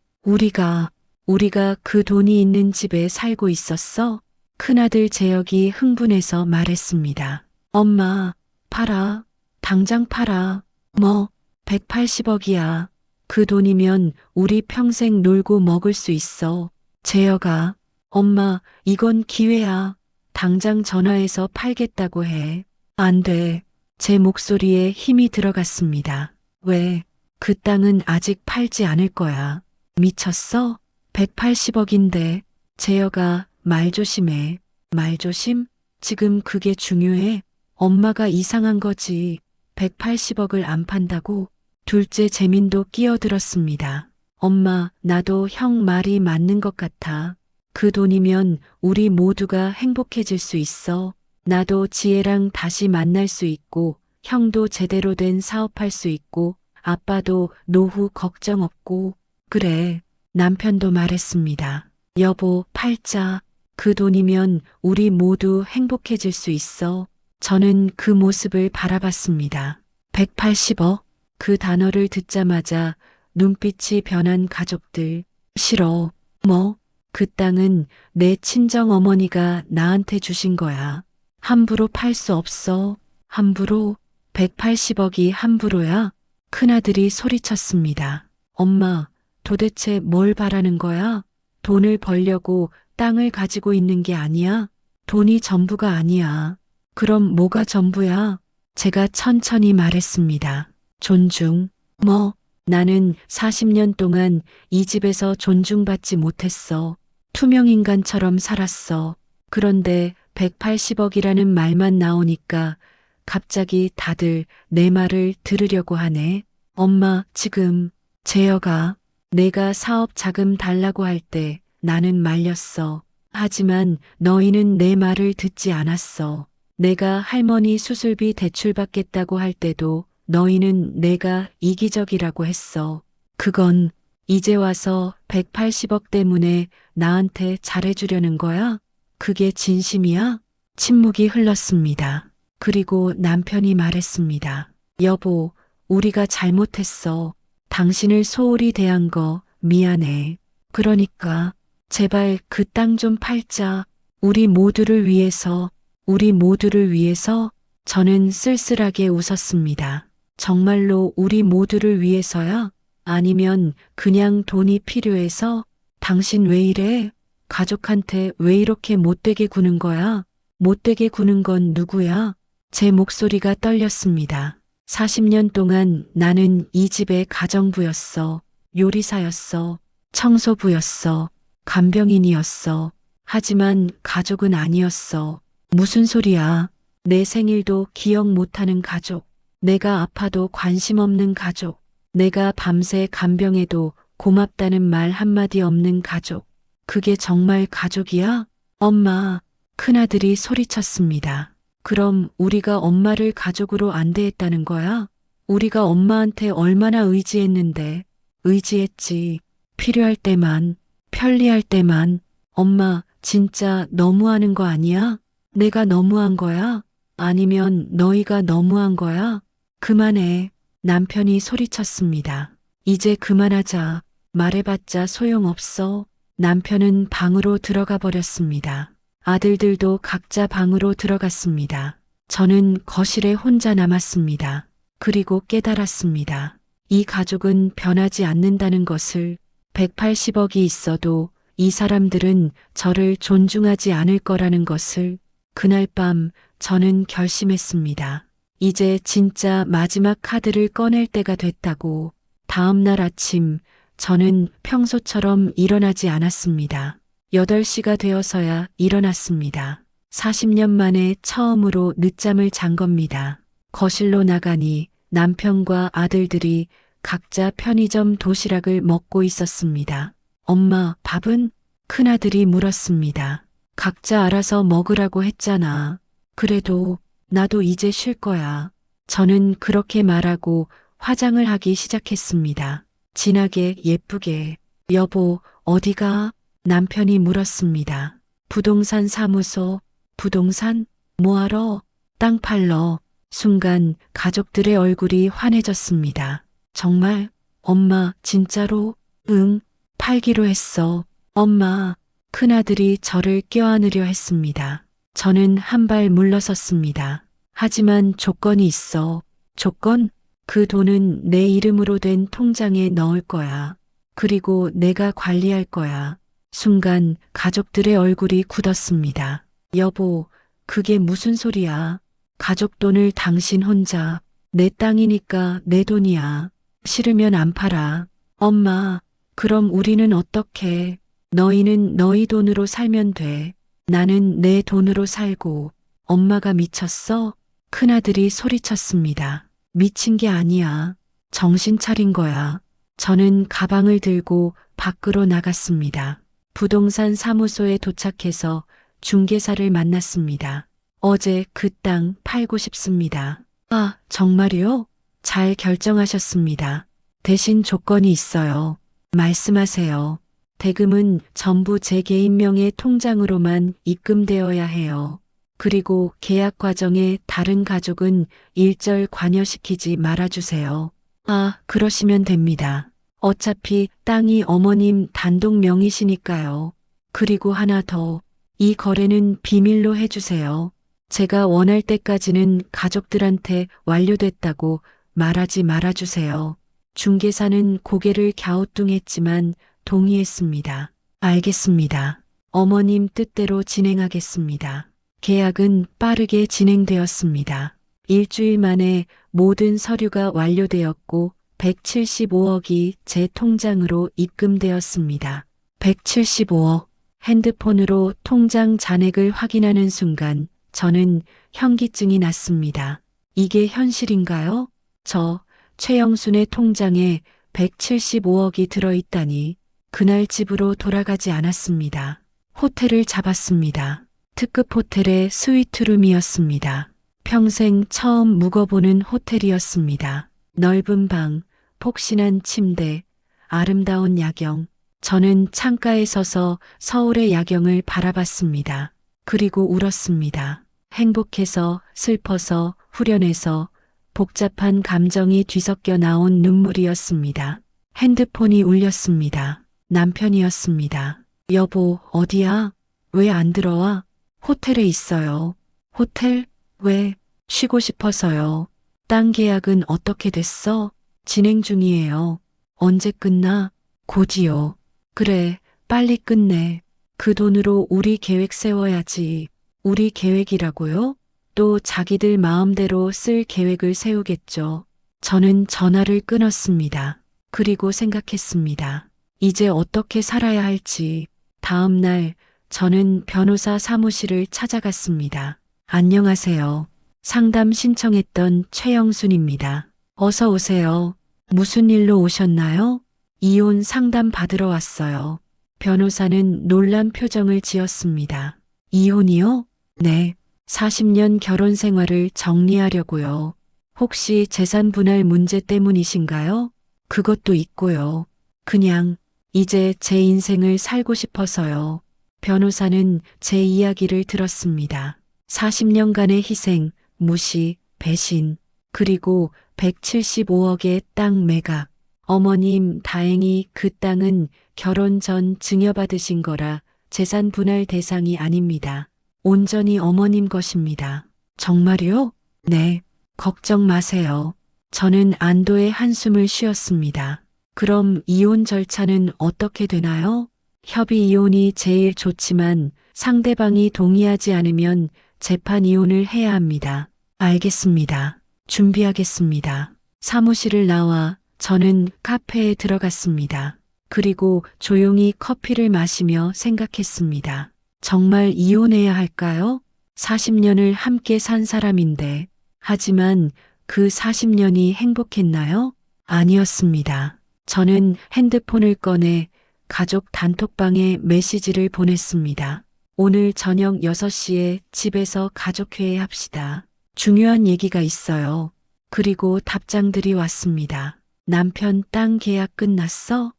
우리가 그 돈이 있는 집에 살고 있었어? 큰아들 재혁이 흥분해서 말했습니다. 엄마, 팔아. 당장 팔아. 뭐, 180억이야. 그 돈이면 우리 평생 놀고 먹을 수 있어. 재혁아, 엄마, 이건 기회야. 당장 전화해서 팔겠다고 해. 안 돼. 제 목소리에 힘이 들어갔습니다. 왜? 그 땅은 아직 팔지 않을 거야. 미쳤어? 180억인데. 재혁아, 말 조심해. 말 조심? 지금 그게 중요해? 엄마가 이상한 거지. 180억을 안 판다고? 둘째 재민도 끼어들었습니다. 엄마, 나도 형 말이 맞는 것 같아. 그 돈이면 우리 모두가 행복해질 수 있어. 나도 지혜랑 다시 만날 수 있고, 형도 제대로 된 사업할 수 있고, 아빠도 노후 걱정 없고. 그래, 남편도 말했습니다. 여보, 팔자. 그 돈이면 우리 모두 행복해질 수 있어. 저는 그 모습을 바라봤습니다. 180억? 그 단어를 듣자마자 눈빛이 변한 가족들. 싫어. 뭐? 그 땅은 내 친정 어머니가 나한테 주신 거야. 함부로 팔 수 없어. 함부로? 180억이 함부로야? 큰아들이 소리쳤습니다. 엄마, 도대체 뭘 바라는 거야? 돈을 벌려고 땅을 가지고 있는 게 아니야? 돈이 전부가 아니야. 그럼 뭐가 전부야? 제가 천천히 말했습니다. 존중. 뭐, 나는 40년 동안 이 집에서 존중받지 못했어. 투명인간처럼 살았어. 그런데 180억이라는 말만 나오니까 갑자기 다들 내 말을 들으려고 하네. 엄마, 지금 재혁아, 내가 사업 자금 달라고 할 때 나는 말렸어. 하지만 너희는 내 말을 듣지 않았어. 내가 할머니 수술비 대출받겠다고 할 때도 너희는 내가 이기적이라고 했어. 그건 이제 와서 180억 때문에 나한테 잘해주려는 거야? 그게 진심이야? 침묵이 흘렀습니다. 그리고 남편이 말했습니다. 여보, 우리가 잘못했어. 당신을 소홀히 대한 거 미안해. 그러니까 제발 그 땅 좀 팔자. 우리 모두를 위해서, 우리 모두를 위해서. 저는 쓸쓸하게 웃었습니다. 정말로 우리 모두를 위해서야? 아니면 그냥 돈이 필요해서? 당신 왜 이래? 가족한테 왜 이렇게 못되게 구는 거야? 못되게 구는 건 누구야? 제 목소리가 떨렸습니다. 40년 동안 나는 이 집의 가정부였어. 요리사였어. 청소부였어. 간병인이었어. 하지만 가족은 아니었어. 무슨 소리야? 내 생일도 기억 못하는 가족. 내가 아파도 관심 없는 가족. 내가 밤새 간병해도 고맙다는 말 한마디 없는 가족. 그게 정말 가족이야? 엄마, 큰아들이 소리쳤습니다. 그럼 우리가 엄마를 가족으로 안 대했다는 거야? 우리가 엄마한테 얼마나 의지했는데. 의지했지. 필요할 때만, 편리할 때만. 엄마, 진짜 너무하는 거 아니야? 내가 너무한 거야? 아니면 너희가 너무한 거야? 그만해. 남편이 소리쳤습니다. 이제 그만하자. 말해봤자 소용없어. 남편은 방으로 들어가 버렸습니다. 아들들도 각자 방으로 들어갔습니다. 저는 거실에 혼자 남았습니다. 그리고 깨달았습니다. 이 가족은 변하지 않는다는 것을. 180억이 있어도 이 사람들은 저를 존중하지 않을 거라는 것을 그날 밤 저는 결심했습니다. 이제 진짜 마지막 카드를 꺼낼 때가 됐다고. 다음 날 아침 저는 평소처럼 일어나지 않았습니다. 8시가 되어서야 일어났습니다. 40년 만에 처음으로 늦잠을 잔 겁니다. 거실로 나가니 남편과 아들들이 각자 편의점 도시락을 먹고 있었습니다. 엄마, 밥은? 큰아들이 물었습니다. 각자 알아서 먹으라고 했잖아. 그래도 나도 이제 쉴 거야. 저는 그렇게 말하고 화장을 하기 시작했습니다. 진하게 예쁘게. 여보, 어디가? 남편이 물었습니다. 부동산 사무소. 부동산? 뭐하러? 땅 팔러. 순간 가족들의 얼굴이 환해졌습니다. 정말? 엄마, 진짜로? 응, 팔기로 했어. 엄마. 큰아들이 저를 껴안으려 했습니다. 저는 한 발 물러섰습니다. 하지만 조건이 있어. 조건? 그 돈은 내 이름으로 된 통장에 넣을 거야. 그리고 내가 관리할 거야. 순간 가족들의 얼굴이 굳었습니다. 여보, 그게 무슨 소리야? 가족 돈을 당신 혼자. 내 땅이니까 내 돈이야. 싫으면 안 팔아. 엄마, 그럼 우리는 어떻게? 너희는 너희 돈으로 살면 돼. 나는 내 돈으로 살고. 엄마가 미쳤어? 큰아들이 소리쳤습니다. 미친 게 아니야. 정신 차린 거야. 저는 가방을 들고 밖으로 나갔습니다. 부동산 사무소에 도착해서 중개사를 만났습니다. 어제 그 땅 팔고 싶습니다. 아, 정말요? 잘 결정하셨습니다. 대신 조건이 있어요. 말씀하세요. 대금은 전부 제 개인 명의 통장으로만 입금되어야 해요. 그리고 계약 과정에 다른 가족은 일절 관여시키지 말아주세요. 아, 그러시면 됩니다. 어차피 땅이 어머님 단독 명의시니까요. 그리고 하나 더. 이 거래는 비밀로 해주세요. 제가 원할 때까지는 가족들한테 완료됐다고 말하지 말아주세요. 중개사는 고개를 갸우뚱했지만 동의했습니다. 알겠습니다. 어머님 뜻대로 진행하겠습니다. 계약은 빠르게 진행되었습니다. 일주일 만에 모든 서류가 완료되었고 175억이 제 통장으로 입금되었습니다. 175억. 핸드폰으로 통장 잔액을 확인하는 순간 저는 현기증이 났습니다. 이게 현실인가요? 저 최영순의 통장에 175억이 들어있다니. 그날 집으로 돌아가지 않았습니다. 호텔을 잡았습니다. 특급 호텔의 스위트룸이었습니다. 평생 처음 묵어보는 호텔이었습니다. 넓은 방, 폭신한 침대, 아름다운 야경. 저는 창가에 서서 서울의 야경을 바라봤습니다. 그리고 울었습니다. 행복해서, 슬퍼서, 후련해서 복잡한 감정이 뒤섞여 나온 눈물이었습니다. 핸드폰이 울렸습니다. 남편이었습니다. 여보, 어디야? 왜 안 들어와? 호텔에 있어요. 호텔? 왜? 쉬고 싶어서요. 땅 계약은 어떻게 됐어? 진행 중이에요. 언제 끝나? 곧이요. 그래, 빨리 끝내. 그 돈으로 우리 계획 세워야지. 우리 계획이라고요? 또 자기들 마음대로 쓸 계획을 세우겠죠. 저는 전화를 끊었습니다. 그리고 생각했습니다. 이제 어떻게 살아야 할지. 다음 날 저는 변호사 사무실을 찾아갔습니다. 안녕하세요. 상담 신청했던 최영순입니다. 어서 오세요. 무슨 일로 오셨나요? 이혼 상담 받으러 왔어요. 변호사는 놀란 표정을 지었습니다. 이혼이요? 네. 40년 결혼 생활을 정리하려고요. 혹시 재산 분할 문제 때문이신가요? 그것도 있고요. 그냥 이제 제 인생을 살고 싶어서요. 변호사는 제 이야기를 들었습니다. 40년간의 희생, 무시, 배신, 그리고 175억의 땅 매각. 어머님, 다행히 그 땅은 결혼 전 증여받으신 거라 재산 분할 대상이 아닙니다. 온전히 어머님 것입니다. 정말요? 네. 걱정 마세요. 저는 안도의 한숨을 쉬었습니다. 그럼 이혼 절차는 어떻게 되나요? 협의 이혼이 제일 좋지만 상대방이 동의하지 않으면 재판 이혼을 해야 합니다. 알겠습니다. 준비하겠습니다. 사무실을 나와 저는 카페에 들어갔습니다. 그리고 조용히 커피를 마시며 생각했습니다. 정말 이혼해야 할까요? 40년을 함께 산 사람인데, 하지만 그 40년이 행복했나요? 아니었습니다. 저는 핸드폰을 꺼내 가족 단톡방에 메시지를 보냈습니다. 오늘 저녁 6시에 집에서 가족회의 합시다. 중요한 얘기가 있어요. 그리고 답장들이 왔습니다. 남편 땅 계약 끝났어?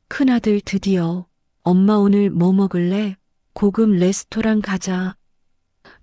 큰아들 드디어. 엄마 오늘 뭐 먹을래? 고급 레스토랑 가자.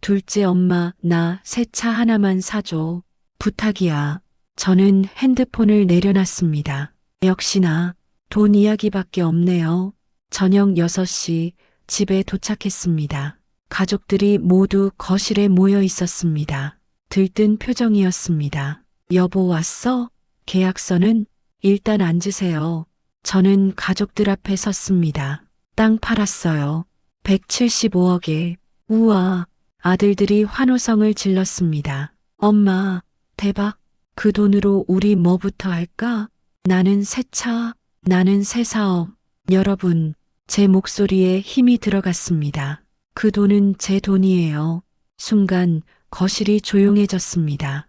둘째 엄마 나 새 차 하나만 사줘. 부탁이야. 저는 핸드폰을 내려놨습니다. 역시나 돈 이야기밖에 없네요. 저녁 6시 집에 도착했습니다. 가족들이 모두 거실에 모여 있었습니다. 들뜬 표정이었습니다. 여보 왔어? 계약서는? 일단 앉으세요. 저는 가족들 앞에 섰습니다. 땅 팔았어요. 175억에. 우와. 아들들이 환호성을 질렀습니다. 엄마, 대박. 그 돈으로 우리 뭐부터 할까? 나는 새 차, 나는 새 사업. 여러분, 제 목소리에 힘이 들어갔습니다. 그 돈은 제 돈이에요. 순간 거실이 조용해졌습니다.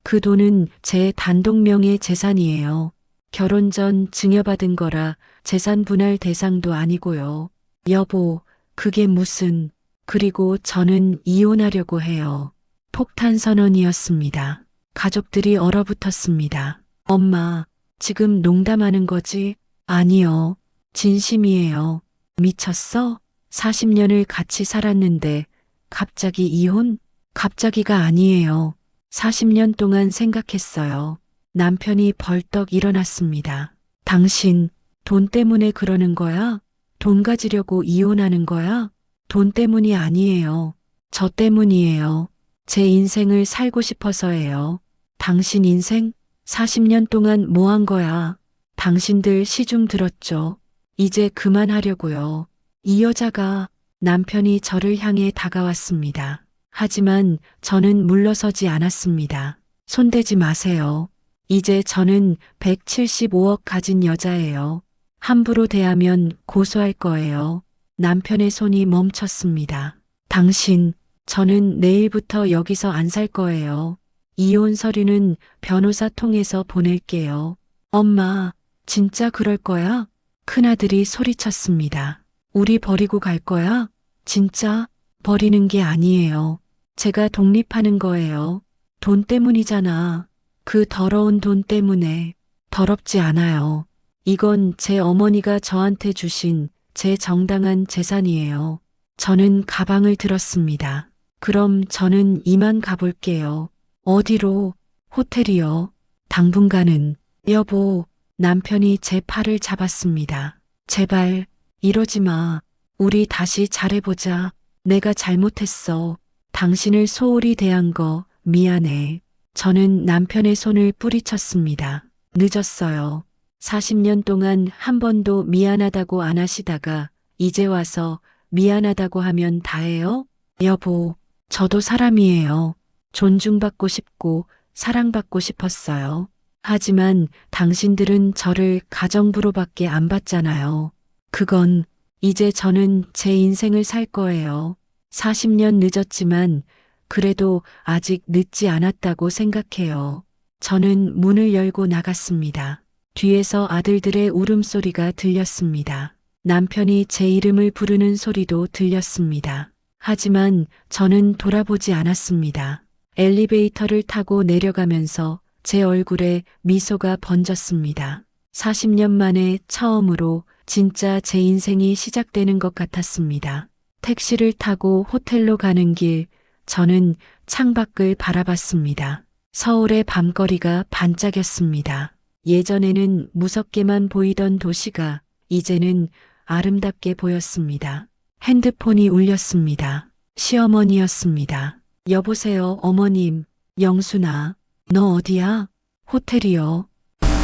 그 돈은 제 단독명의 재산이에요. 결혼 전 증여받은 거라 재산 분할 대상도 아니고요. 여보, 그게 무슨... 그리고 저는 이혼하려고 해요. 폭탄 선언이었습니다. 가족들이 얼어붙었습니다. 엄마, 지금 농담하는 거지? 아니요. 진심이에요. 미쳤어? 40년을 같이 살았는데 갑자기 이혼? 갑자기가 아니에요. 40년 동안 생각했어요. 남편이 벌떡 일어났습니다. 당신, 돈 때문에 그러는 거야? 돈 가지려고 이혼하는 거야? 돈 때문이 아니에요. 저 때문이에요. 제 인생을 살고 싶어서예요. 당신 인생? 40년 동안 뭐 한 거야? 당신들 시중 들었죠. 이제 그만하려고요. 이 여자가 남편이 저를 향해 다가왔습니다. 하지만 저는 물러서지 않았습니다. 손대지 마세요. 이제 저는 175억 가진 여자예요. 함부로 대하면 고소할 거예요. 남편의 손이 멈췄습니다. 당신, 저는 내일부터 여기서 안 살 거예요. 이혼 서류는 변호사 통해서 보낼게요. 엄마, 진짜 그럴 거야? 큰아들이 소리쳤습니다. 우리 버리고 갈 거야? 진짜? 버리는 게 아니에요. 제가 독립하는 거예요. 돈 때문이잖아. 그 더러운 돈 때문에. 더럽지 않아요. 이건 제 어머니가 저한테 주신 제 정당한 재산이에요. 저는 가방을 들었습니다. 그럼 저는 이만 가볼게요. 어디로? 호텔이요. 당분간은. 여보, 남편이 제 팔을 잡았습니다. 제발, 이러지 마. 우리 다시 잘해보자. 내가 잘못했어. 당신을 소홀히 대한 거 미안해. 저는 남편의 손을 뿌리쳤습니다. 늦었어요. 40년 동안 한 번도 미안하다고 안 하시다가 이제 와서 미안하다고 하면 다해요? 여보, 저도 사람이에요. 존중받고 싶고 사랑받고 싶었어요. 하지만 당신들은 저를 가정부로밖에 안 봤잖아요. 그건 이제 저는 제 인생을 살 거예요. 40년 늦었지만 그래도 아직 늦지 않았다고 생각해요. 저는 문을 열고 나갔습니다. 뒤에서 아들들의 울음소리가 들렸습니다. 남편이 제 이름을 부르는 소리도 들렸습니다. 하지만 저는 돌아보지 않았습니다. 엘리베이터를 타고 내려가면서 제 얼굴에 미소가 번졌습니다. 40년 만에 처음으로 진짜 제 인생이 시작되는 것 같았습니다. 택시를 타고 호텔로 가는 길, 저는 창밖을 바라봤습니다. 서울의 밤거리가 반짝였습니다. 예전에는 무섭게만 보이던 도시가 이제는 아름답게 보였습니다. 핸드폰이 울렸습니다. 시어머니였습니다. 여보세요, 어머님. 영순아, 너 어디야? 호텔이요.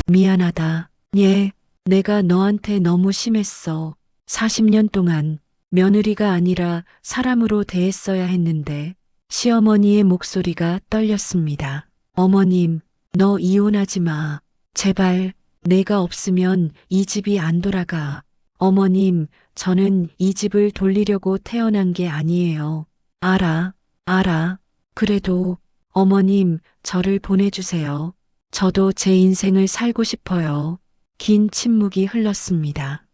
미안하다. 예, 내가 너한테 너무 심했어. 40년 동안 며느리가 아니라 사람으로 대했어야 했는데 시어머니의 목소리가 떨렸습니다. 어머님, 너 이혼하지 마. 제발, 내가 없으면 이 집이 안 돌아가. 어머님, 저는 이 집을 돌리려고 태어난 게 아니에요. 알아. 그래도 어머님, 저를 보내주세요. 저도 제 인생을 살고 싶어요. 긴 침묵이 흘렀습니다.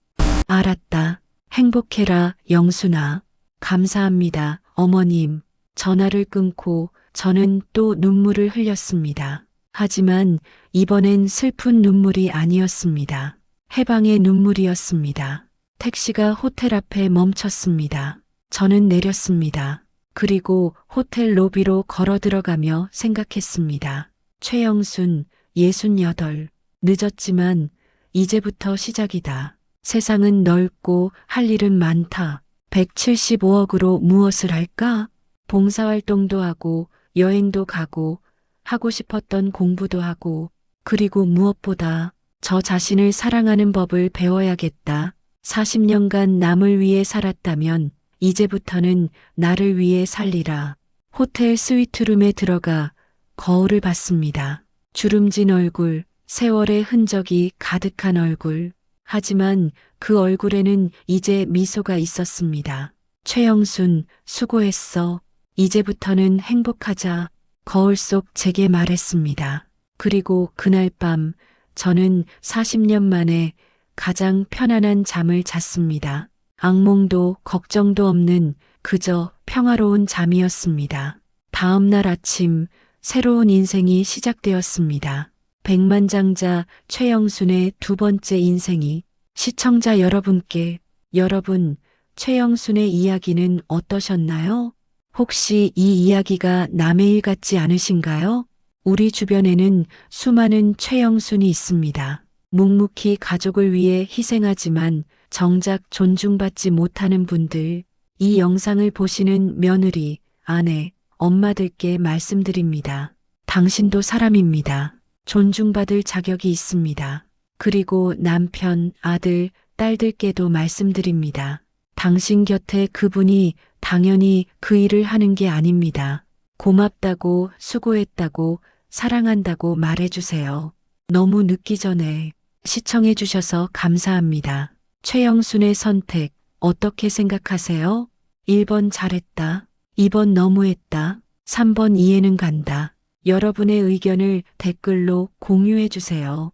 알았다. 행복해라, 영순아. 감사합니다, 어머님. 전화를 끊고 저는 또 눈물을 흘렸습니다. 하지만 이번엔 슬픈 눈물이 아니었습니다. 해방의 눈물이었습니다. 택시가 호텔 앞에 멈췄습니다. 저는 내렸습니다. 그리고 호텔 로비로 걸어 들어가며 생각했습니다. 최영순, 68. 늦었지만 이제부터 시작이다. 세상은 넓고 할 일은 많다. 175억으로 무엇을 할까? 봉사활동도 하고 여행도 가고 하고 싶었던 공부도 하고 그리고 무엇보다 저 자신을 사랑하는 법을 배워야겠다. 40년간 남을 위해 살았다면 이제부터는 나를 위해 살리라. 호텔 스위트룸에 들어가 거울을 봤습니다. 주름진 얼굴, 세월의 흔적이 가득한 얼굴. 하지만 그 얼굴에는 이제 미소가 있었습니다. 최영순, 수고했어. 이제부터는 행복하자. 거울 속 제게 말했습니다. 그리고 그날 밤 저는 40년 만에 가장 편안한 잠을 잤습니다. 악몽도 걱정도 없는 그저 평화로운 잠이었습니다. 다음 날 아침 새로운 인생이 시작되었습니다. 백만장자 최영순의 두 번째 인생이 시청자 여러분, 최영순의 이야기는 어떠셨나요? 혹시 이 이야기가 남의 일 같지 않으신가요? 우리 주변에는 수많은 최영순이 있습니다. 묵묵히 가족을 위해 희생하지만 정작 존중받지 못하는 분들, 이 영상을 보시는 며느리, 아내, 엄마들께 말씀드립니다. 당신도 사람입니다. 존중받을 자격이 있습니다. 그리고 남편, 아들, 딸들께도 말씀드립니다. 당신 곁에 그분이 당연히 그 일을 하는 게 아닙니다. 고맙다고, 수고했다고, 사랑한다고 말해주세요. 너무 늦기 전에 시청해주셔서 감사합니다. 최영순의 선택, 어떻게 생각하세요? 1번 잘했다. 2번 너무했다. 3번 이해는 간다. 여러분의 의견을 댓글로 공유해주세요.